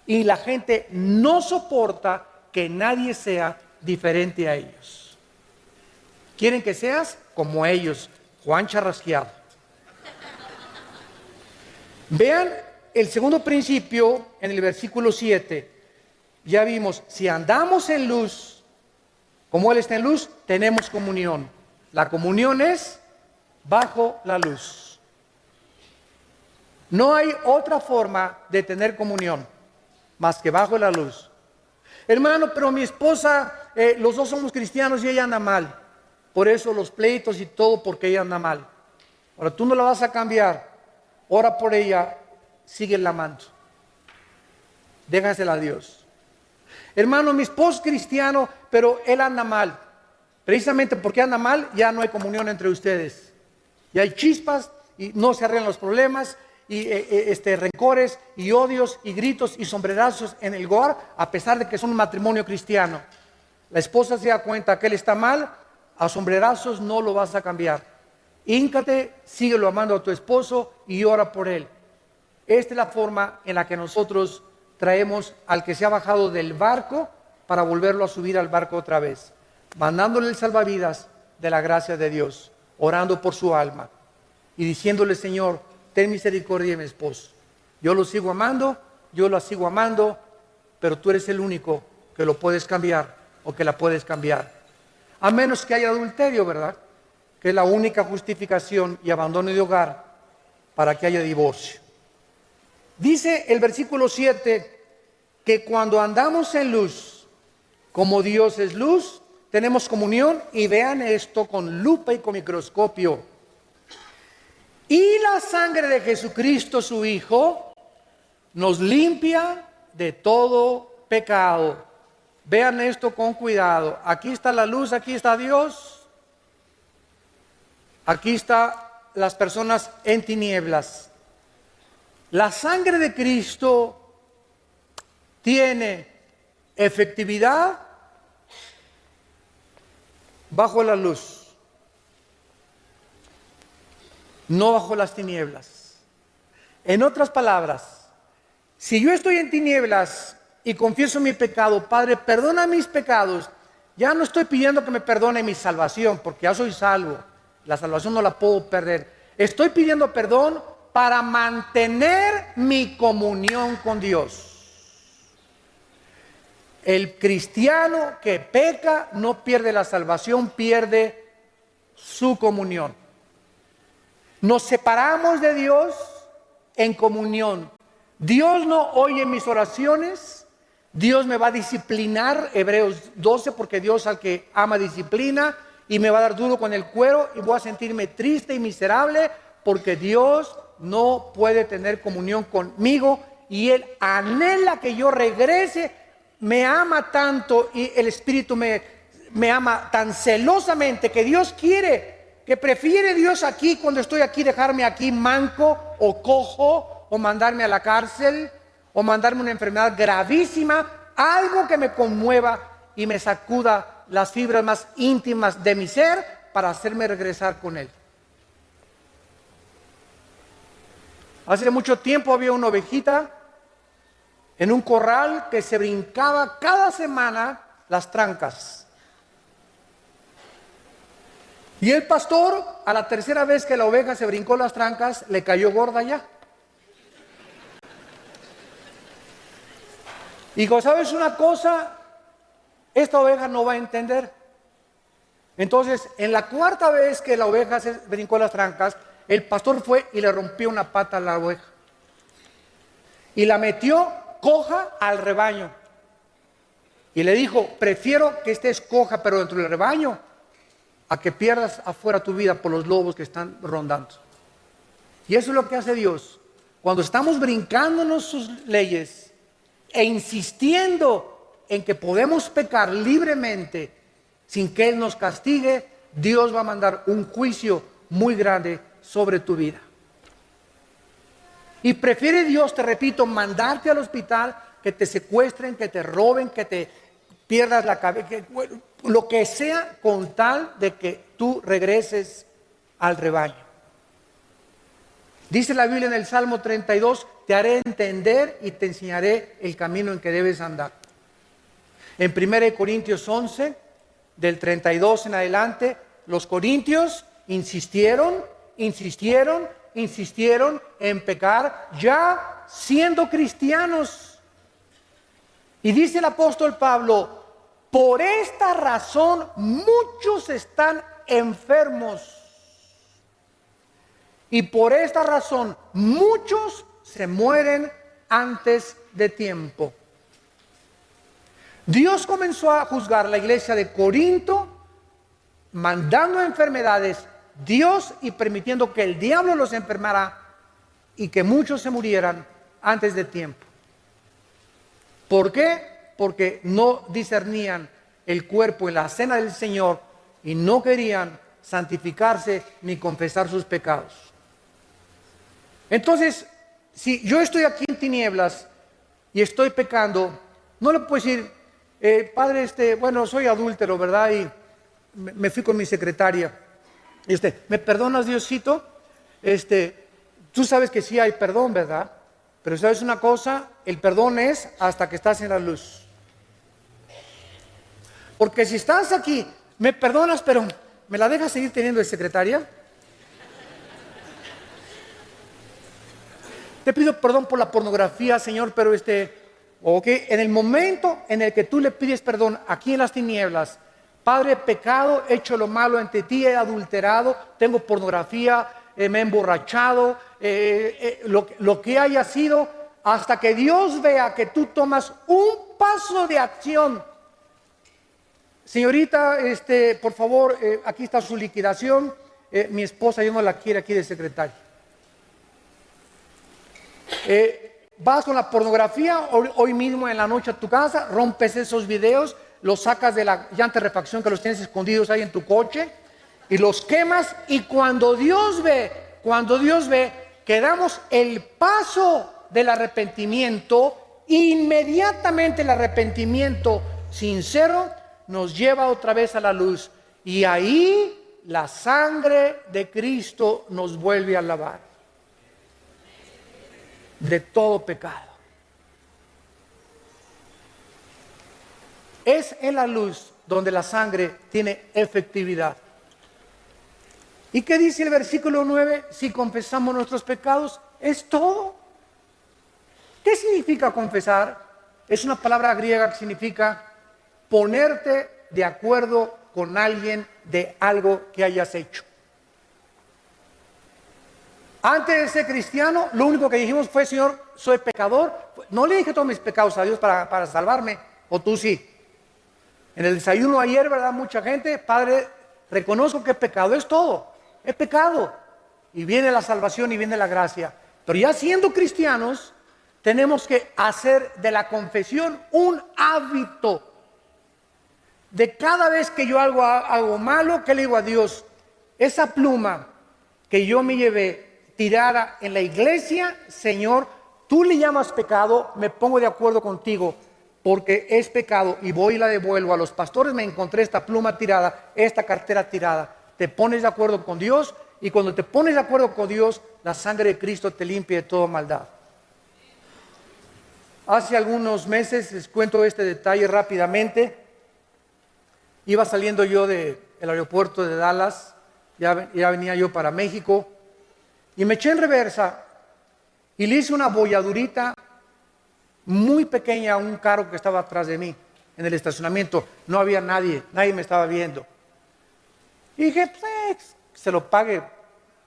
Speaker 1: Y la gente no soporta que nadie sea diferente a ellos. Quieren que seas como ellos, Juan Charrasqueado. Vean el segundo principio en el versículo 7. Ya vimos, si andamos en luz, como Él está en luz, tenemos comunión. La comunión es bajo la luz. No hay otra forma de tener comunión más que bajo la luz. Hermano, pero mi esposa, los dos somos cristianos y ella anda mal. Por eso los pleitos y todo, porque ella anda mal. Ahora tú no la vas a cambiar. Ora por ella, síguela amando. Déjasela a Dios. Hermano, mi esposo es cristiano, pero él anda mal. Precisamente porque anda mal, ya no hay comunión entre ustedes. Ya hay chispas y no se arreglan los problemas, y rencores y odios y gritos y sombrerazos en el hogar, a pesar de que es un matrimonio cristiano. La esposa se da cuenta que él está mal, a sombrerazos no lo vas a cambiar. Híncate, síguelo amando a tu esposo y ora por él. Esta es la forma en la que nosotros traemos al que se ha bajado del barco para volverlo a subir al barco otra vez, mandándole el salvavidas de la gracia de Dios, orando por su alma y diciéndole: Señor, ten misericordia de mi esposo. Yo lo sigo amando, yo la sigo amando, pero tú eres el único que lo puedes cambiar o que la puedes cambiar. A menos que haya adulterio, ¿verdad? Que es la única justificación y abandono de hogar para que haya divorcio. Dice el versículo 7 que cuando andamos en luz, como Dios es luz, tenemos comunión, y vean esto con lupa y con microscopio. Y la sangre de Jesucristo, su Hijo, nos limpia de todo pecado. Vean esto con cuidado. Aquí está la luz, aquí está Dios. Aquí están las personas en tinieblas. La sangre de Cristo tiene efectividad bajo la luz, no bajo las tinieblas. En otras palabras, si yo estoy en tinieblas y confieso mi pecado: Padre, perdona mis pecados, ya no estoy pidiendo que me perdone mi salvación, porque ya soy salvo, la salvación no la puedo perder. Estoy pidiendo perdón para mantener mi comunión con Dios. El cristiano que peca no pierde la salvación, pierde su comunión. Nos separamos de Dios en comunión. Dios no oye mis oraciones. Dios me va a disciplinar, Hebreos 12, porque Dios al que ama disciplina, y me va a dar duro con el cuero y voy a sentirme triste y miserable, porque Dios no puede tener comunión conmigo y Él anhela que yo regrese. Me ama tanto y el Espíritu me ama tan celosamente que Dios quiere, que prefiere Dios aquí, cuando estoy aquí, dejarme aquí manco o cojo, o mandarme a la cárcel, o mandarme una enfermedad gravísima, algo que me conmueva y me sacuda las fibras más íntimas de mi ser para hacerme regresar con Él. Hace mucho tiempo había una ovejita en un corral que se brincaba cada semana las trancas. Y el pastor, a la tercera vez que la oveja se brincó las trancas, le cayó gorda ya. Y dijo, ¿sabes una cosa? Esta oveja no va a entender. Entonces, en la cuarta vez que la oveja se brincó las trancas, el pastor fue y le rompió una pata a la oveja. Y la metió coja al rebaño. Y le dijo, prefiero que estés coja pero dentro del rebaño, a que pierdas afuera tu vida por los lobos que están rondando. Y eso es lo que hace Dios. Cuando estamos brincándonos sus leyes e insistiendo en que podemos pecar libremente sin que Él nos castigue, Dios va a mandar un juicio muy grande sobre tu vida. Y prefiere Dios, te repito, mandarte al hospital, que te secuestren, que te roben, que te pierdas la cabeza, lo que sea, con tal de que tú regreses al rebaño. Dice la Biblia en el Salmo 32, te haré entender y te enseñaré el camino en que debes andar. En 1 Corintios 11, del 32 en adelante, los corintios insistieron en pecar, ya siendo cristianos. Y dice el apóstol Pablo, por esta razón muchos están enfermos. Y por esta razón muchos se mueren antes de tiempo. Dios comenzó a juzgar la iglesia de Corinto, mandando enfermedades, Dios, y permitiendo que el diablo los enfermara y que muchos se murieran antes de tiempo. ¿Por qué? Porque no discernían el cuerpo en la cena del Señor y no querían santificarse ni confesar sus pecados. Entonces, si yo estoy aquí en tinieblas y estoy pecando, no le puedo decir, padre, bueno, soy adúltero, ¿verdad? Y me fui con mi secretaria. Y ¿me perdonas, Diosito? Tú sabes que sí hay perdón, ¿verdad? Pero ¿sabes una cosa? El perdón es hasta que estás en la luz. Porque si estás aquí, me perdonas, pero ¿me la dejas seguir teniendo de secretaria? Te pido perdón por la pornografía, Señor, pero en el momento en el que tú le pides perdón aquí en las tinieblas, Padre, he pecado, he hecho lo malo ante ti, he adulterado, tengo pornografía, me he emborrachado, lo que haya sido, hasta que Dios vea que tú tomas un paso de acción. Señorita, por favor, aquí está su liquidación. Mi esposa, yo no la quiero aquí de secretaria. Vas con la pornografía hoy mismo en la noche a tu casa, rompes esos videos, los sacas de la llanta de refacción que los tienes escondidos ahí en tu coche y los quemas, y cuando Dios ve que damos el paso del arrepentimiento, inmediatamente el arrepentimiento sincero nos lleva otra vez a la luz, y ahí la sangre de Cristo nos vuelve a lavar de todo pecado. Es en la luz donde la sangre tiene efectividad. ¿Y qué dice el versículo 9? Si confesamos nuestros pecados, es todo. ¿Qué significa confesar? Es una palabra griega que significa ponerte de acuerdo con alguien de algo que hayas hecho. Antes de ser cristiano, lo único que dijimos fue, Señor, soy pecador. No le dije todos mis pecados a Dios para salvarme, o tú sí. En el desayuno ayer, ¿verdad? Mucha gente, Padre, reconozco que he pecado, es todo. He pecado. Y viene la salvación y viene la gracia. Pero ya siendo cristianos, tenemos que hacer de la confesión un hábito. De cada vez que yo hago algo malo, ¿qué le digo a Dios? Esa pluma que yo me llevé tirada en la iglesia, Señor, tú le llamas pecado, me pongo de acuerdo contigo, porque es pecado, y voy y la devuelvo a los pastores. Me encontré esta pluma tirada, esta cartera tirada. Te pones de acuerdo con Dios, y cuando te pones de acuerdo con Dios, la sangre de Cristo te limpia de toda maldad. Hace algunos meses, les cuento este detalle rápidamente, Iba saliendo yo del aeropuerto de Dallas, ya venía yo para México, y me eché en reversa y le hice una bolladurita muy pequeña a un carro que estaba atrás de mí en el estacionamiento. No había nadie me estaba viendo. Y dije, pues, se lo pague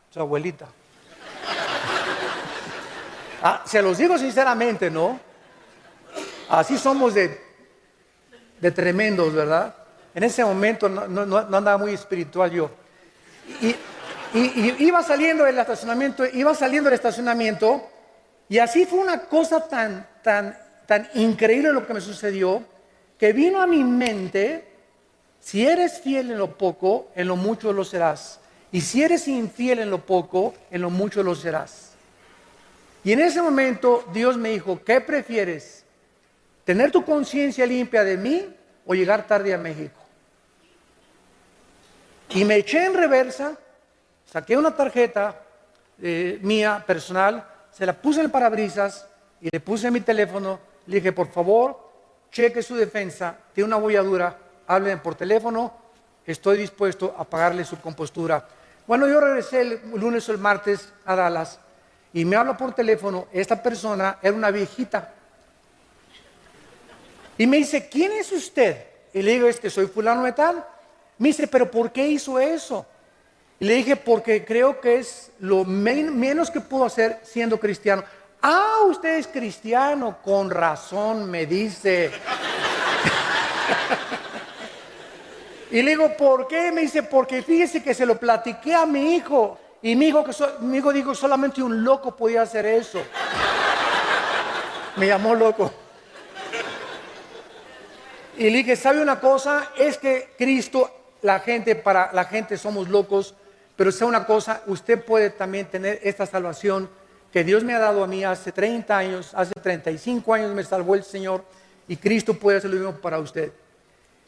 Speaker 1: su abuelita. Se los digo sinceramente, ¿no? Así somos de tremendos, ¿verdad? En ese momento no andaba muy espiritual yo. Y iba saliendo del estacionamiento, y así fue una cosa tan increíble lo que me sucedió, que vino a mi mente: si eres fiel en lo poco, en lo mucho lo serás. Y si eres infiel en lo poco, en lo mucho lo serás. Y en ese momento Dios me dijo, ¿qué prefieres? ¿Tener tu conciencia limpia de mí o llegar tarde a México? Y me eché en reversa, saqué una tarjeta mía personal, se la puse en el parabrisas y le puse mi teléfono. Le dije, por favor, cheque su defensa, tiene una bolladura, háblenme por teléfono, estoy dispuesto a pagarle su compostura. Bueno, yo regresé el lunes o el martes a Dallas y me habla por teléfono. Esta persona era una viejita y me dice, ¿quién es usted? Y le digo, soy fulano de tal. Me dice, ¿pero por qué hizo eso? Y le dije, porque creo que es lo menos que puedo hacer siendo cristiano. Ah, usted es cristiano, con razón, me dice. Y le digo, ¿por qué? Me dice, porque fíjese que se lo platiqué a mi hijo. Y mi hijo dijo, solamente un loco podía hacer eso. Me llamó loco. Y le dije, ¿sabe una cosa? Es que Cristo, para la gente somos locos, pero sabe una cosa, usted puede también tener esta salvación que Dios me ha dado a mí hace 30 años, hace 35 años me salvó el Señor, y Cristo puede hacer lo mismo para usted.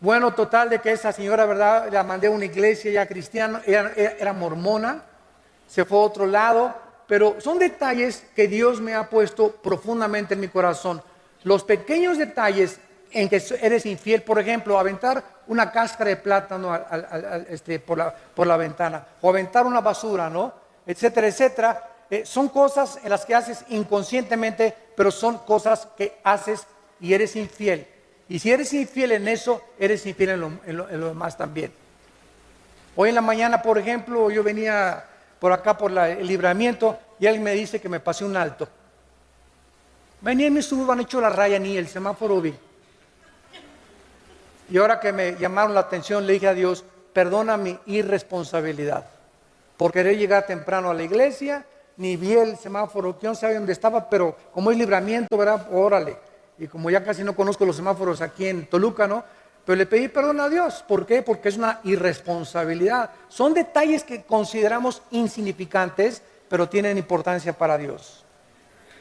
Speaker 1: Bueno, total de que esa señora, ¿verdad? La mandé a una iglesia ya cristiana, era mormona, se fue a otro lado, pero son detalles que Dios me ha puesto profundamente en mi corazón. Los pequeños detalles en que eres infiel, por ejemplo, aventar una cáscara de plátano por la ventana, o aventar una basura, ¿no? Etcétera, etcétera. Son cosas en las que haces inconscientemente, pero son cosas que haces y eres infiel. Y si eres infiel en eso, eres infiel en lo demás también. Hoy en la mañana, por ejemplo, yo venía por acá por el Libramiento y alguien me dice que me pasé un alto. Venía en mi suburban, han hecho la raya, ni el semáforo vi. Y ahora que me llamaron la atención, le dije a Dios, perdona mi irresponsabilidad por querer llegar temprano a la iglesia, ni vi el semáforo, que no sabía dónde estaba, pero como es Libramiento, ¿verdad? Órale. Y como ya casi no conozco los semáforos aquí en Toluca, ¿no? Pero le pedí perdón a Dios. ¿Por qué? Porque es una irresponsabilidad. Son detalles que consideramos insignificantes, pero tienen importancia para Dios.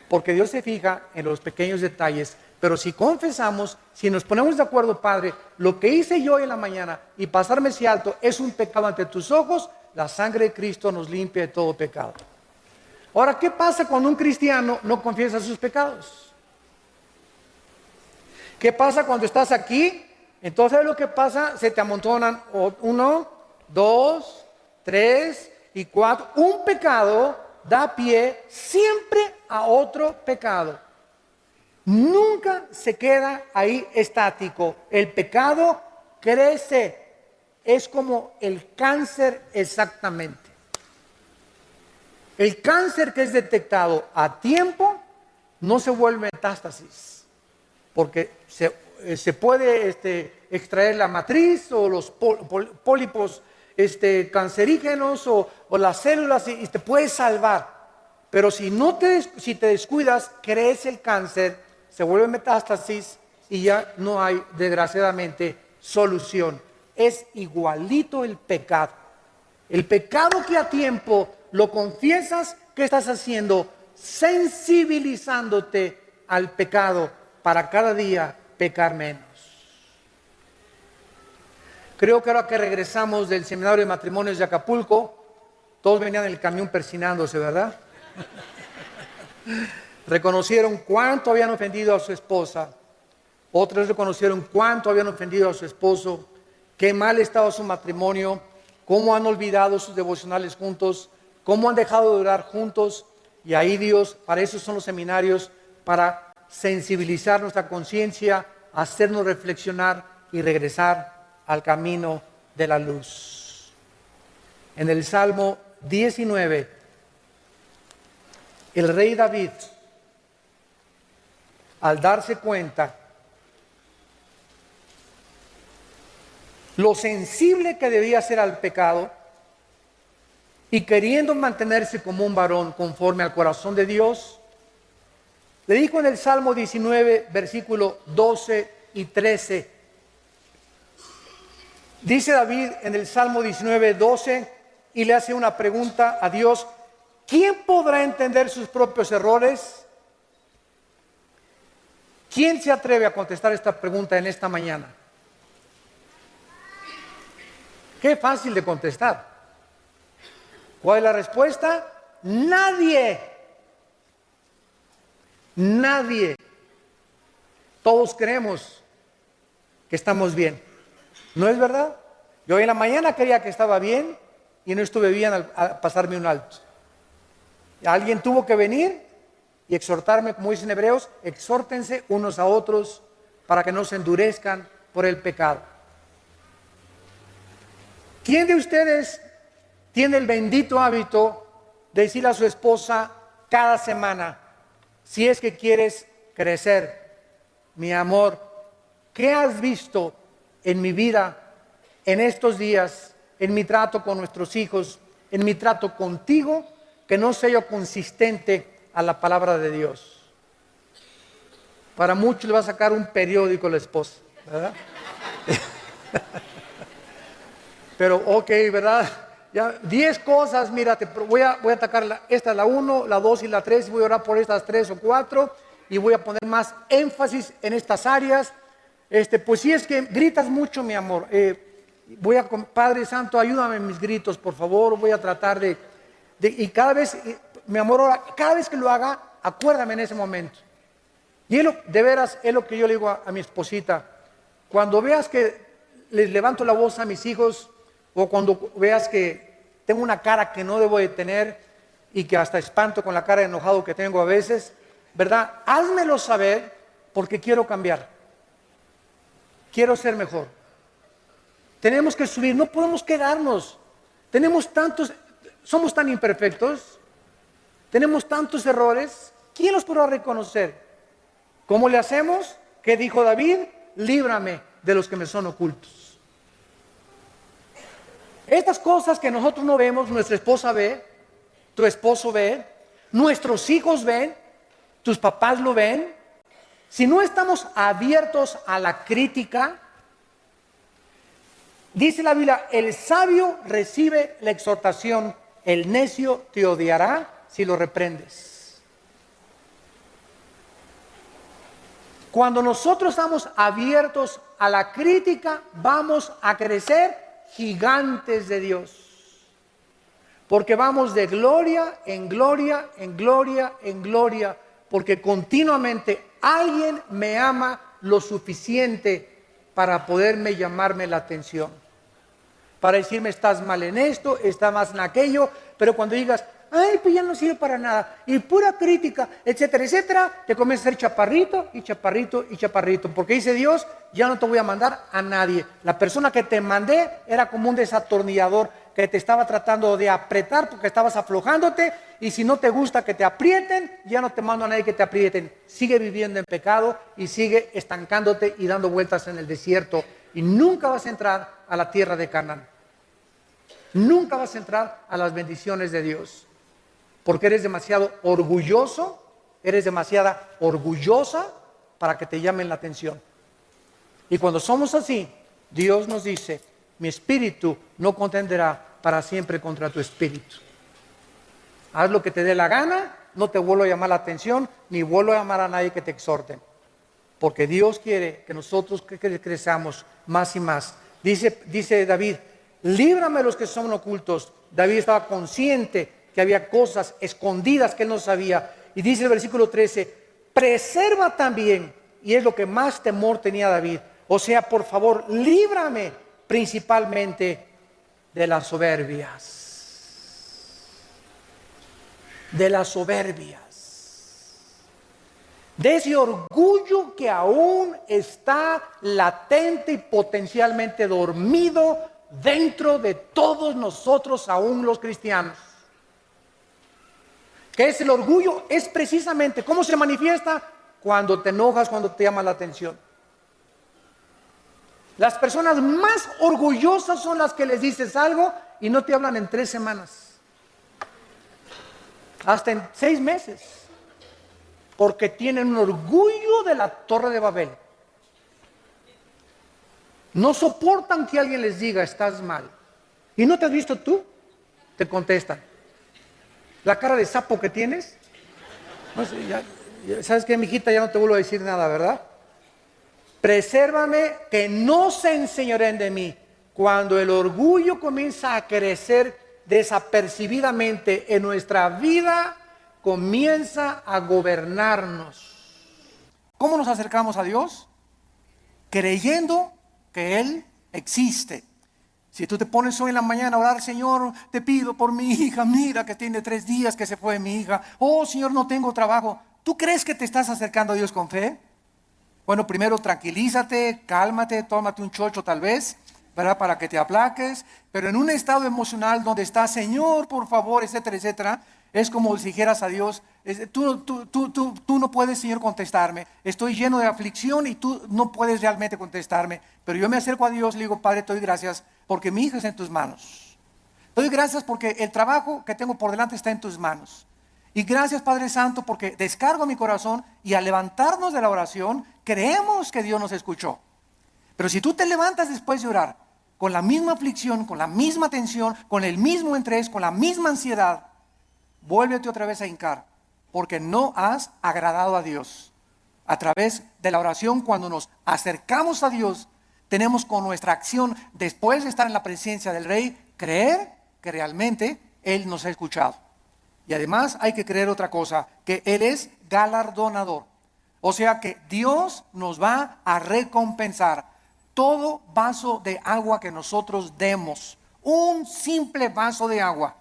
Speaker 1: Porque Dios se fija en los pequeños detalles. Pero si confesamos, si nos ponemos de acuerdo, Padre, lo que hice yo hoy en la mañana y pasarme ese alto es un pecado ante tus ojos, la sangre de Cristo nos limpia de todo pecado. Ahora, ¿qué pasa cuando un cristiano no confiesa sus pecados? ¿Qué pasa cuando estás aquí? Entonces, ¿sabes lo que pasa? Se te amontonan 1, 2, 3 y 4. Un pecado da pie siempre a otro pecado. Nunca se queda ahí estático. El pecado crece. Es como el cáncer exactamente. El cáncer que es detectado a tiempo no se vuelve metástasis. Porque se puede extraer la matriz o los pólipos cancerígenos o las células y te puedes salvar. Pero si te descuidas, crece el cáncer, se vuelve metástasis y ya no hay, desgraciadamente, solución. Es igualito el pecado. El pecado que a tiempo lo confiesas, ¿qué estás haciendo? Sensibilizándote al pecado para cada día pecar menos. Creo que ahora que regresamos del seminario de matrimonios de Acapulco, todos venían en el camión persinándose, ¿verdad? Reconocieron cuánto habían ofendido a su esposa. Otros reconocieron cuánto habían ofendido a su esposo. qué mal estaba su matrimonio, cómo han olvidado sus devocionales juntos, cómo han dejado de orar juntos. Y ahí Dios, para eso son los seminarios, para sensibilizar nuestra conciencia, hacernos reflexionar y regresar al camino de la luz. En el Salmo 19, el rey David, al darse cuenta lo sensible que debía ser al pecado y queriendo mantenerse como un varón conforme al corazón de Dios, le dijo en el Salmo 19, versículo 12 y 13, dice David en el Salmo 19, 12, y le hace una pregunta a Dios: ¿quién podrá entender sus propios errores? ¿Quién se atreve a contestar esta pregunta en esta mañana? Qué fácil de contestar. ¿Cuál es la respuesta? Nadie. Nadie. Todos creemos que estamos bien. ¿No es verdad? Yo en la mañana creía que estaba bien y no estuve bien al pasarme un alto. Alguien tuvo que venir y exhortarme, como dicen hebreos, exhórtense unos a otros para que no se endurezcan por el pecado. ¿Quién de ustedes tiene el bendito hábito de decirle a su esposa cada semana, si es que quieres crecer, mi amor, qué has visto en mi vida, en estos días, en mi trato con nuestros hijos, en mi trato contigo, que no sea yo consistente a la palabra de Dios? Para muchos le va a sacar un periódico la esposa, ¿verdad? Pero ok, ¿verdad? Ya 10 cosas, mírate, voy a atacar esta, la 1, la 2 y la 3, voy a orar por estas 3 o 4 y voy a poner más énfasis en estas áreas. Pues si es que gritas mucho, mi amor, Padre Santo, ayúdame en mis gritos, por favor, voy a tratar y cada vez, mi amor, ahora, cada vez que lo haga, acuérdame en ese momento. Y de veras, es lo que yo le digo a mi esposita, cuando veas que les levanto la voz a mis hijos, o cuando veas que tengo una cara que no debo de tener y que hasta espanto con la cara de enojado que tengo a veces, ¿verdad? Házmelo saber porque quiero cambiar. Quiero ser mejor. Tenemos que subir, no podemos quedarnos. Somos tan imperfectos, tenemos tantos errores. ¿Quién los podrá reconocer? ¿Cómo le hacemos? ¿Qué dijo David? Líbrame de los que me son ocultos. Estas cosas que nosotros no vemos, nuestra esposa ve, tu esposo ve, nuestros hijos ven, tus papás lo ven. Si no estamos abiertos a la crítica, dice la Biblia, el sabio recibe la exhortación, el necio te odiará si lo reprendes. Cuando nosotros estamos abiertos a la crítica, vamos a crecer gigantes de Dios, porque vamos de gloria en gloria, en gloria, en gloria, porque continuamente alguien me ama lo suficiente para poderme llamarme la atención, para decirme estás mal en esto, estás mal en aquello, pero cuando digas, ay, pues ya no sirve para nada, y pura crítica, etcétera, etcétera, te comienzas a ser chaparrito y chaparrito y chaparrito, porque dice Dios, ya no te voy a mandar a nadie. La persona que te mandé era como un desatornillador que te estaba tratando de apretar porque estabas aflojándote, y si no te gusta que te aprieten, ya no te mando a nadie que te aprieten. Sigue viviendo en pecado y sigue estancándote y dando vueltas en el desierto, y nunca vas a entrar a la tierra de Canaán. Nunca vas a entrar a las bendiciones de Dios. Porque eres demasiado orgulloso, eres demasiada orgullosa para que te llamen la atención. Y cuando somos así, Dios nos dice, mi espíritu no contenderá para siempre contra tu espíritu. Haz lo que te dé la gana, no te vuelvo a llamar la atención, ni vuelvo a llamar a nadie que te exhorte. Porque Dios quiere que nosotros crezcamos más y más. Dice David, líbrame de los que son ocultos. David estaba consciente que había cosas escondidas que él no sabía. Y dice el versículo 13, preserva también, y es lo que más temor tenía David. O sea, por favor, líbrame principalmente de las soberbias. De las soberbias. De ese orgullo que aún está latente y potencialmente dormido dentro de todos nosotros, aún los cristianos. ¿Qué es el orgullo? Es precisamente, ¿cómo se manifiesta? Cuando te enojas, cuando te llama la atención. Las personas más orgullosas son las que les dices algo y no te hablan en 3 semanas. Hasta en 6 meses. Porque tienen un orgullo de la Torre de Babel. No soportan que alguien les diga, estás mal. ¿Y no te has visto tú? Te contestan. La cara de sapo que tienes. No sé, ¿sabes qué, mijita? Ya no te vuelvo a decir nada, ¿verdad? Presérvame que no se enseñoreen de mí. Cuando el orgullo comienza a crecer desapercibidamente en nuestra vida, comienza a gobernarnos. ¿Cómo nos acercamos a Dios? Creyendo que Él existe. Si tú te pones hoy en la mañana a orar, Señor, te pido por mi hija, mira que tiene 3 días que se fue mi hija. Oh, Señor, no tengo trabajo. ¿Tú crees que te estás acercando a Dios con fe? Bueno, primero tranquilízate, cálmate, tómate un chocho tal vez, ¿verdad? Para que te aplaques. Pero en un estado emocional donde está, Señor, por favor, etcétera, etcétera, es como si dijeras a Dios, tú no puedes, Señor, contestarme. Estoy lleno de aflicción y tú no puedes realmente contestarme. Pero yo me acerco a Dios y le digo, Padre, te doy gracias porque mi hija está en tus manos. Te doy gracias porque el trabajo que tengo por delante está en tus manos. Y gracias, Padre Santo, porque descargo mi corazón y al levantarnos de la oración, creemos que Dios nos escuchó. Pero si tú te levantas después de orar, con la misma aflicción, con la misma tensión, con el mismo estrés, con la misma ansiedad, vuélvete otra vez a hincar, porque no has agradado a Dios. A través de la oración, cuando nos acercamos a Dios, tenemos con nuestra acción, después de estar en la presencia del Rey, creer que realmente Él nos ha escuchado. Y además hay que creer otra cosa, que Él es galardonador. O sea que Dios nos va a recompensar todo vaso de agua que nosotros demos. Un simple vaso de agua.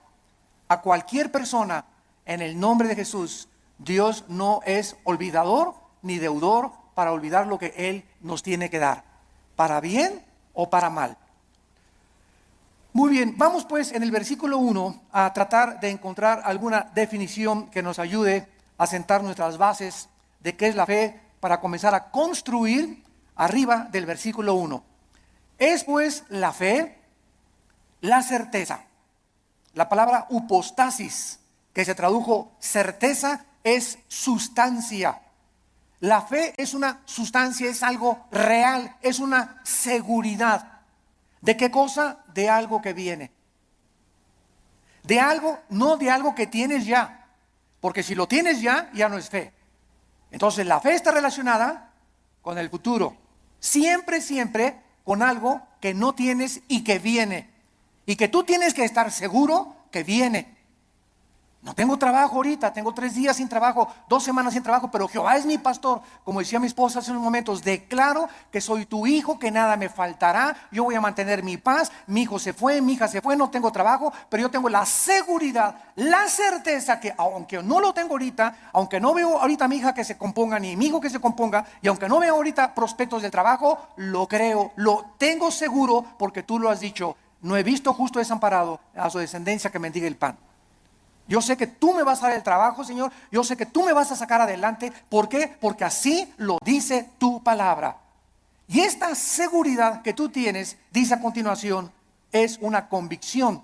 Speaker 1: A cualquier persona, en el nombre de Jesús, Dios no es olvidador ni deudor para olvidar lo que Él nos tiene que dar, para bien o para mal. Muy bien, vamos pues en el versículo 1 a tratar de encontrar alguna definición que nos ayude a sentar nuestras bases de qué es la fe para comenzar a construir arriba del versículo 1. Es pues la fe, la certeza. La palabra upostasis, que se tradujo certeza, es sustancia. La fe es una sustancia, es algo real, es una seguridad. ¿De qué cosa? De algo que viene. De algo, no de algo que tienes ya. Porque si lo tienes ya, ya no es fe. Entonces la fe está relacionada con el futuro. Siempre, siempre con algo que no tienes y que viene. Y que tú tienes que estar seguro que viene. No tengo trabajo ahorita, tengo 3 días sin trabajo, 2 semanas sin trabajo, pero Jehová es mi pastor. Como decía mi esposa hace unos momentos, declaro que soy tu hijo, que nada me faltará, yo voy a mantener mi paz. Mi hijo se fue, mi hija se fue, no tengo trabajo, pero yo tengo la seguridad, la certeza que aunque no lo tengo ahorita, aunque no veo ahorita a mi hija que se componga, ni mi hijo que se componga, y aunque no veo ahorita prospectos de trabajo, lo creo, lo tengo seguro porque tú lo has dicho. No he visto justo desamparado a su descendencia que mendigue el pan. Yo sé que tú me vas a dar el trabajo, Señor. Yo sé que tú me vas a sacar adelante. ¿Por qué? Porque así lo dice tu palabra. Y esta seguridad que tú tienes, dice a continuación, es una convicción,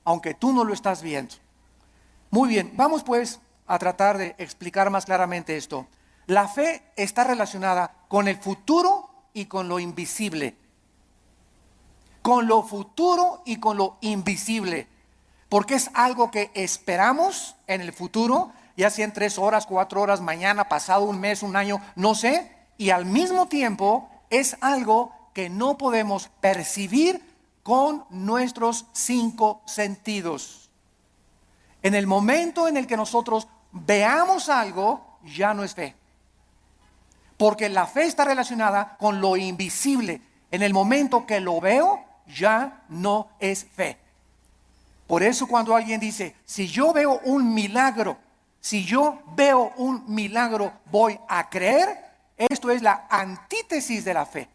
Speaker 1: aunque tú no lo estás viendo. Muy bien, vamos pues a tratar de explicar más claramente esto. La fe está relacionada con el futuro y con lo invisible. Con lo futuro y con lo invisible. Porque es algo que esperamos en el futuro, ya sea en 3 horas, 4 horas, mañana, pasado, un mes, un año, no sé. Y al mismo tiempo es algo que no podemos percibir con nuestros 5 sentidos. En el momento en el que nosotros veamos algo, ya no es fe. Porque la fe está relacionada con lo invisible. En el momento que lo veo, ya no es fe. Por eso cuando alguien dice, si yo veo un milagro, voy a creer, esto es la antítesis de la fe.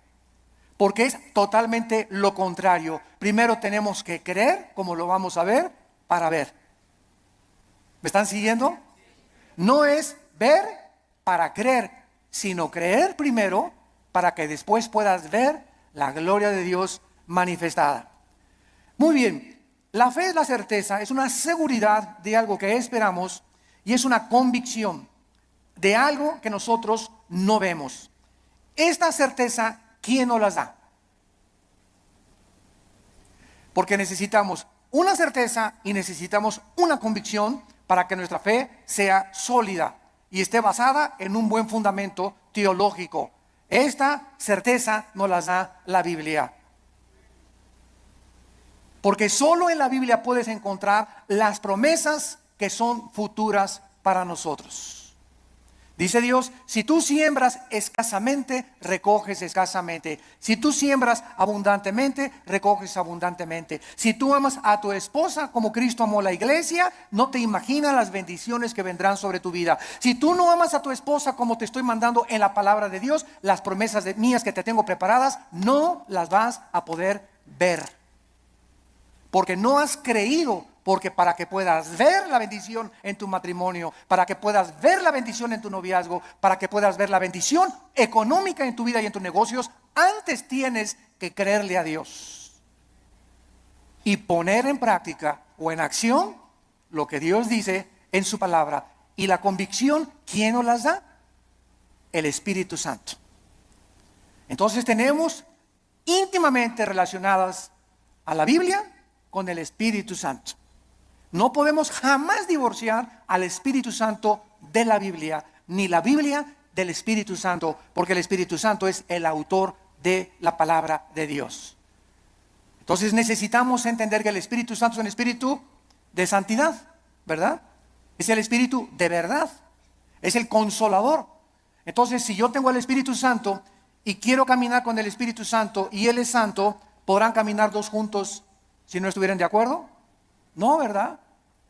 Speaker 1: Porque es totalmente lo contrario. Primero tenemos que creer, como lo vamos a ver, para ver. ¿Me están siguiendo? No es ver para creer, sino creer primero para que después puedas ver la gloria de Dios manifestada. Muy bien, la fe es la certeza, es una seguridad de algo que esperamos y es una convicción de algo que nosotros no vemos. Esta certeza, ¿quién nos las da? Porque necesitamos una certeza y necesitamos una convicción para que nuestra fe sea sólida y esté basada en un buen fundamento teológico. Esta certeza nos la da la Biblia. Porque solo en la Biblia puedes encontrar las promesas que son futuras para nosotros. Dice Dios, si tú siembras escasamente, recoges escasamente. Si tú siembras abundantemente, recoges abundantemente. Si tú amas a tu esposa como Cristo amó la iglesia, no te imaginas las bendiciones que vendrán sobre tu vida. Si tú no amas a tu esposa como te estoy mandando en la palabra de Dios, las promesas mías que te tengo preparadas, no las vas a poder ver. Porque no has creído. Porque para que puedas ver la bendición en tu matrimonio, para que puedas ver la bendición en tu noviazgo, para que puedas ver la bendición económica en tu vida y en tus negocios, antes tienes que creerle a Dios y poner en práctica o en acción lo que Dios dice en su palabra. Y la convicción, ¿quién nos las da? El Espíritu Santo. Entonces tenemos íntimamente relacionadas a la Biblia con el Espíritu Santo. No podemos jamás divorciar al Espíritu Santo de la Biblia, ni la Biblia del Espíritu Santo, porque el Espíritu Santo es el autor de la palabra de Dios. Entonces necesitamos entender que el Espíritu Santo es un espíritu de santidad, ¿verdad? Es el espíritu de verdad, es el consolador. Entonces, si yo tengo el Espíritu Santo y quiero caminar con el Espíritu Santo y Él es santo, ¿podrán caminar dos juntos si no estuvieran de acuerdo? No, ¿verdad?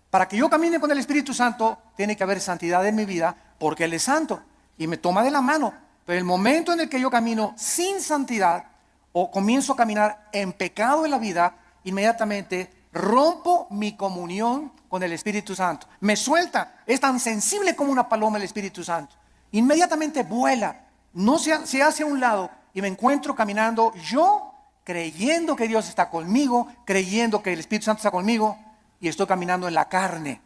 Speaker 1: Para que yo camine con el Espíritu Santo, tiene que haber santidad en mi vida, porque Él es santo y me toma de la mano. Pero el momento en el que yo camino sin santidad o comienzo a caminar en pecado en la vida, inmediatamente rompo mi comunión con el Espíritu Santo. Me suelta, es tan sensible como una paloma el Espíritu Santo. Inmediatamente vuela, no se hace a un lado y me encuentro caminando yo creyendo que Dios está conmigo, creyendo que el Espíritu Santo está conmigo. Y estoy caminando en la carne.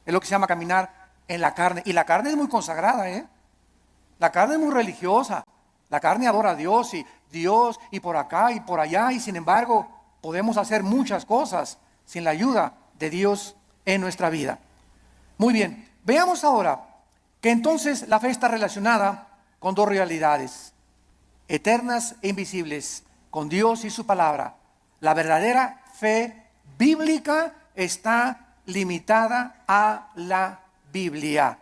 Speaker 1: Es lo que se llama caminar en la carne. Y la carne es muy consagrada, ¿eh? La carne es muy religiosa. La carne adora a Dios y por acá y por allá. Y sin embargo, podemos hacer muchas cosas sin la ayuda de Dios en nuestra vida. Muy bien, veamos ahora que entonces la fe está relacionada con dos realidades eternas e invisibles, con Dios y su palabra. La verdadera fe bíblica está limitada a la Biblia.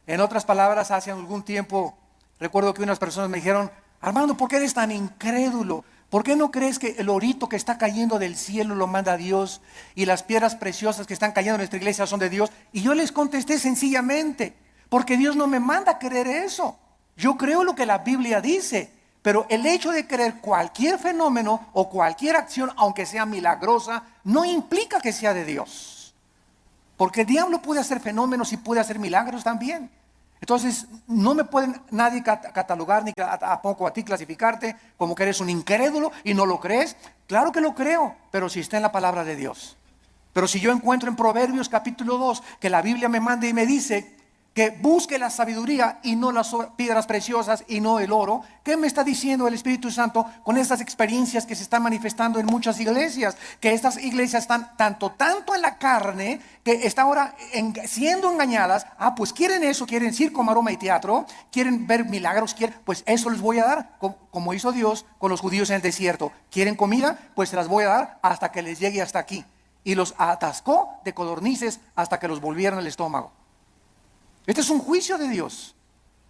Speaker 1: En otras palabras, hace algún tiempo recuerdo que unas personas me dijeron: Armando, ¿por qué eres tan incrédulo? ¿Por qué no crees que el orito que está cayendo del cielo lo manda Dios y las piedras preciosas que están cayendo en nuestra iglesia son de Dios? Y yo les contesté sencillamente: porque Dios no me manda a creer eso. Yo creo lo que la Biblia dice. Pero el hecho de creer cualquier fenómeno o cualquier acción, aunque sea milagrosa, no implica que sea de Dios. Porque el diablo puede hacer fenómenos y puede hacer milagros también. Entonces, no me pueden nadie catalogar, ni tampoco a ti clasificarte como que eres un incrédulo y no lo crees. Claro que lo creo, pero si está en la palabra de Dios. Pero si yo encuentro en Proverbios capítulo 2 que la Biblia me manda y me dice que busque la sabiduría y no las piedras preciosas y no el oro, ¿qué me está diciendo el Espíritu Santo con estas experiencias que se están manifestando en muchas iglesias? Que estas iglesias están tanto en la carne, que están ahora siendo engañadas. Pues quieren eso, quieren circo, maroma y teatro, quieren ver milagros, pues eso les voy a dar, como hizo Dios con los judíos en el desierto. ¿Quieren comida? Pues se las voy a dar hasta que les llegue hasta aquí. Y los atascó de codornices hasta que los volvieron al estómago. Este es un juicio de Dios.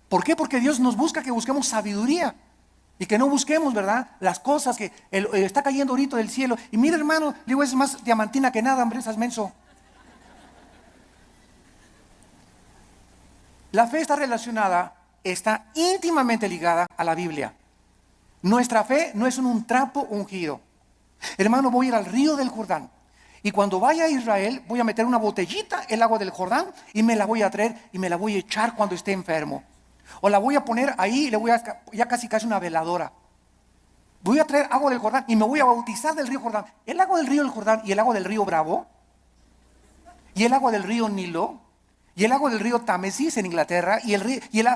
Speaker 1: ¿Por qué? Porque Dios nos busca que busquemos sabiduría. Y que no busquemos, ¿verdad? Las cosas que está cayendo ahorita del cielo. Y mira, hermano, digo, es más diamantina que nada, hombre, esas menso. La fe está íntimamente ligada a la Biblia. Nuestra fe no es un trapo ungido. Hermano, voy a ir al río del Jordán. Y cuando vaya a Israel, voy a meter una botellita el agua del Jordán y me la voy a traer y me la voy a echar cuando esté enfermo. O la voy a poner ahí y le voy a, ya casi una veladora. Voy a traer agua del Jordán y me voy a bautizar del río Jordán. El agua del río del Jordán y el agua del río Bravo y el agua del río Nilo y el agua del río Támesis en Inglaterra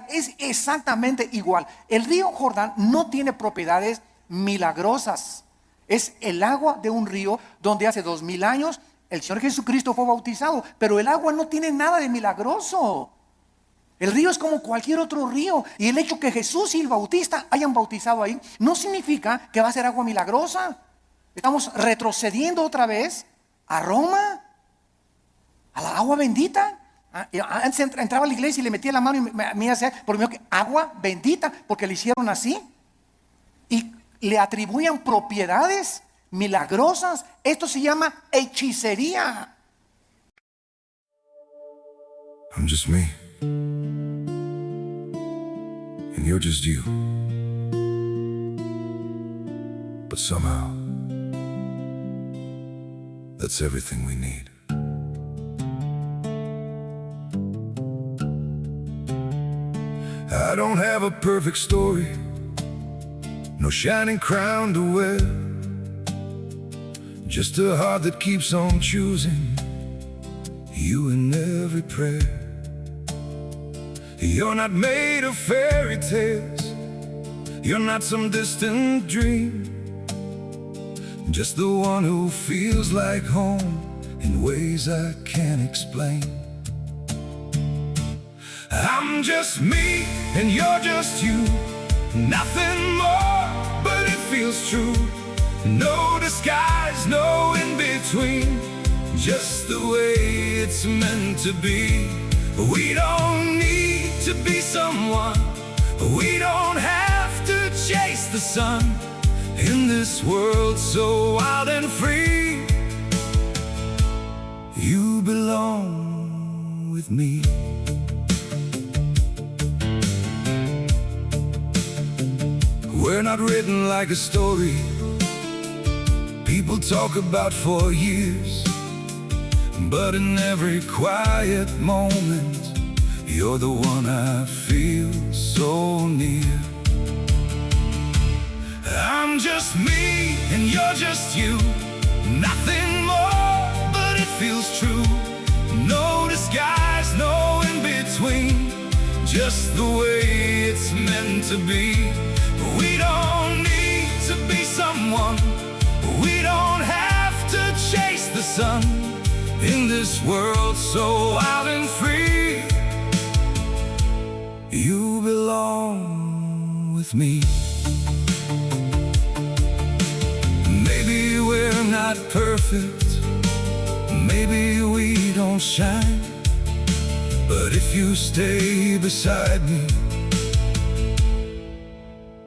Speaker 1: es exactamente igual. El río Jordán no tiene propiedades milagrosas. Es el agua de un río donde hace 2000 años el Señor Jesucristo fue bautizado, pero el agua no tiene nada de milagroso. El río es como cualquier otro río, y el hecho que Jesús y el Bautista hayan bautizado ahí no significa que va a ser agua milagrosa. Estamos retrocediendo otra vez a Roma, a la agua bendita. Antes entraba a la iglesia y le metía la mano y me hacía por mí que agua bendita, porque le hicieron así y le atribuían propiedades milagrosas. Esto se llama hechicería.
Speaker 2: I'm just me, and you're just you. But somehow, that's everything we need. I don't have a perfect story, no shining crown to wear, just a heart that keeps on choosing you in every prayer. You're not made of fairy tales, you're not some distant dream, just the one who feels like home in ways I can't explain. I'm just me and you're just you, nothing more, but it feels true. No disguise, no in between, just the way it's meant to be. We don't need to be someone, we don't have to chase the sun. In this world so wild and free, you belong with me. We're not written like a story people talk about for years, but in every quiet moment, you're the one I feel so near. I'm just me and you're just you, nothing more, but it feels true. No disguise, no in between, just the way it's meant to be. We don't need to be someone, we don't have to chase the sun. In this world so wild and free, you belong with me. Maybe we're not perfect, maybe we don't shine, but if you stay beside me,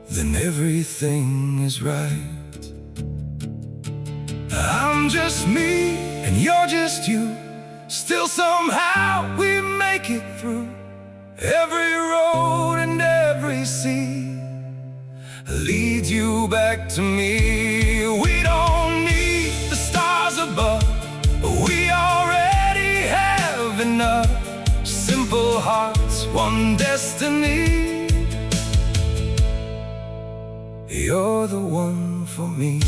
Speaker 2: then everything is right. I'm just me and you're just you, still somehow we make it through. Every road and every sea leads you back to me. We don't need the stars above, we already have enough. Simple hearts, one destiny. You're the one for me.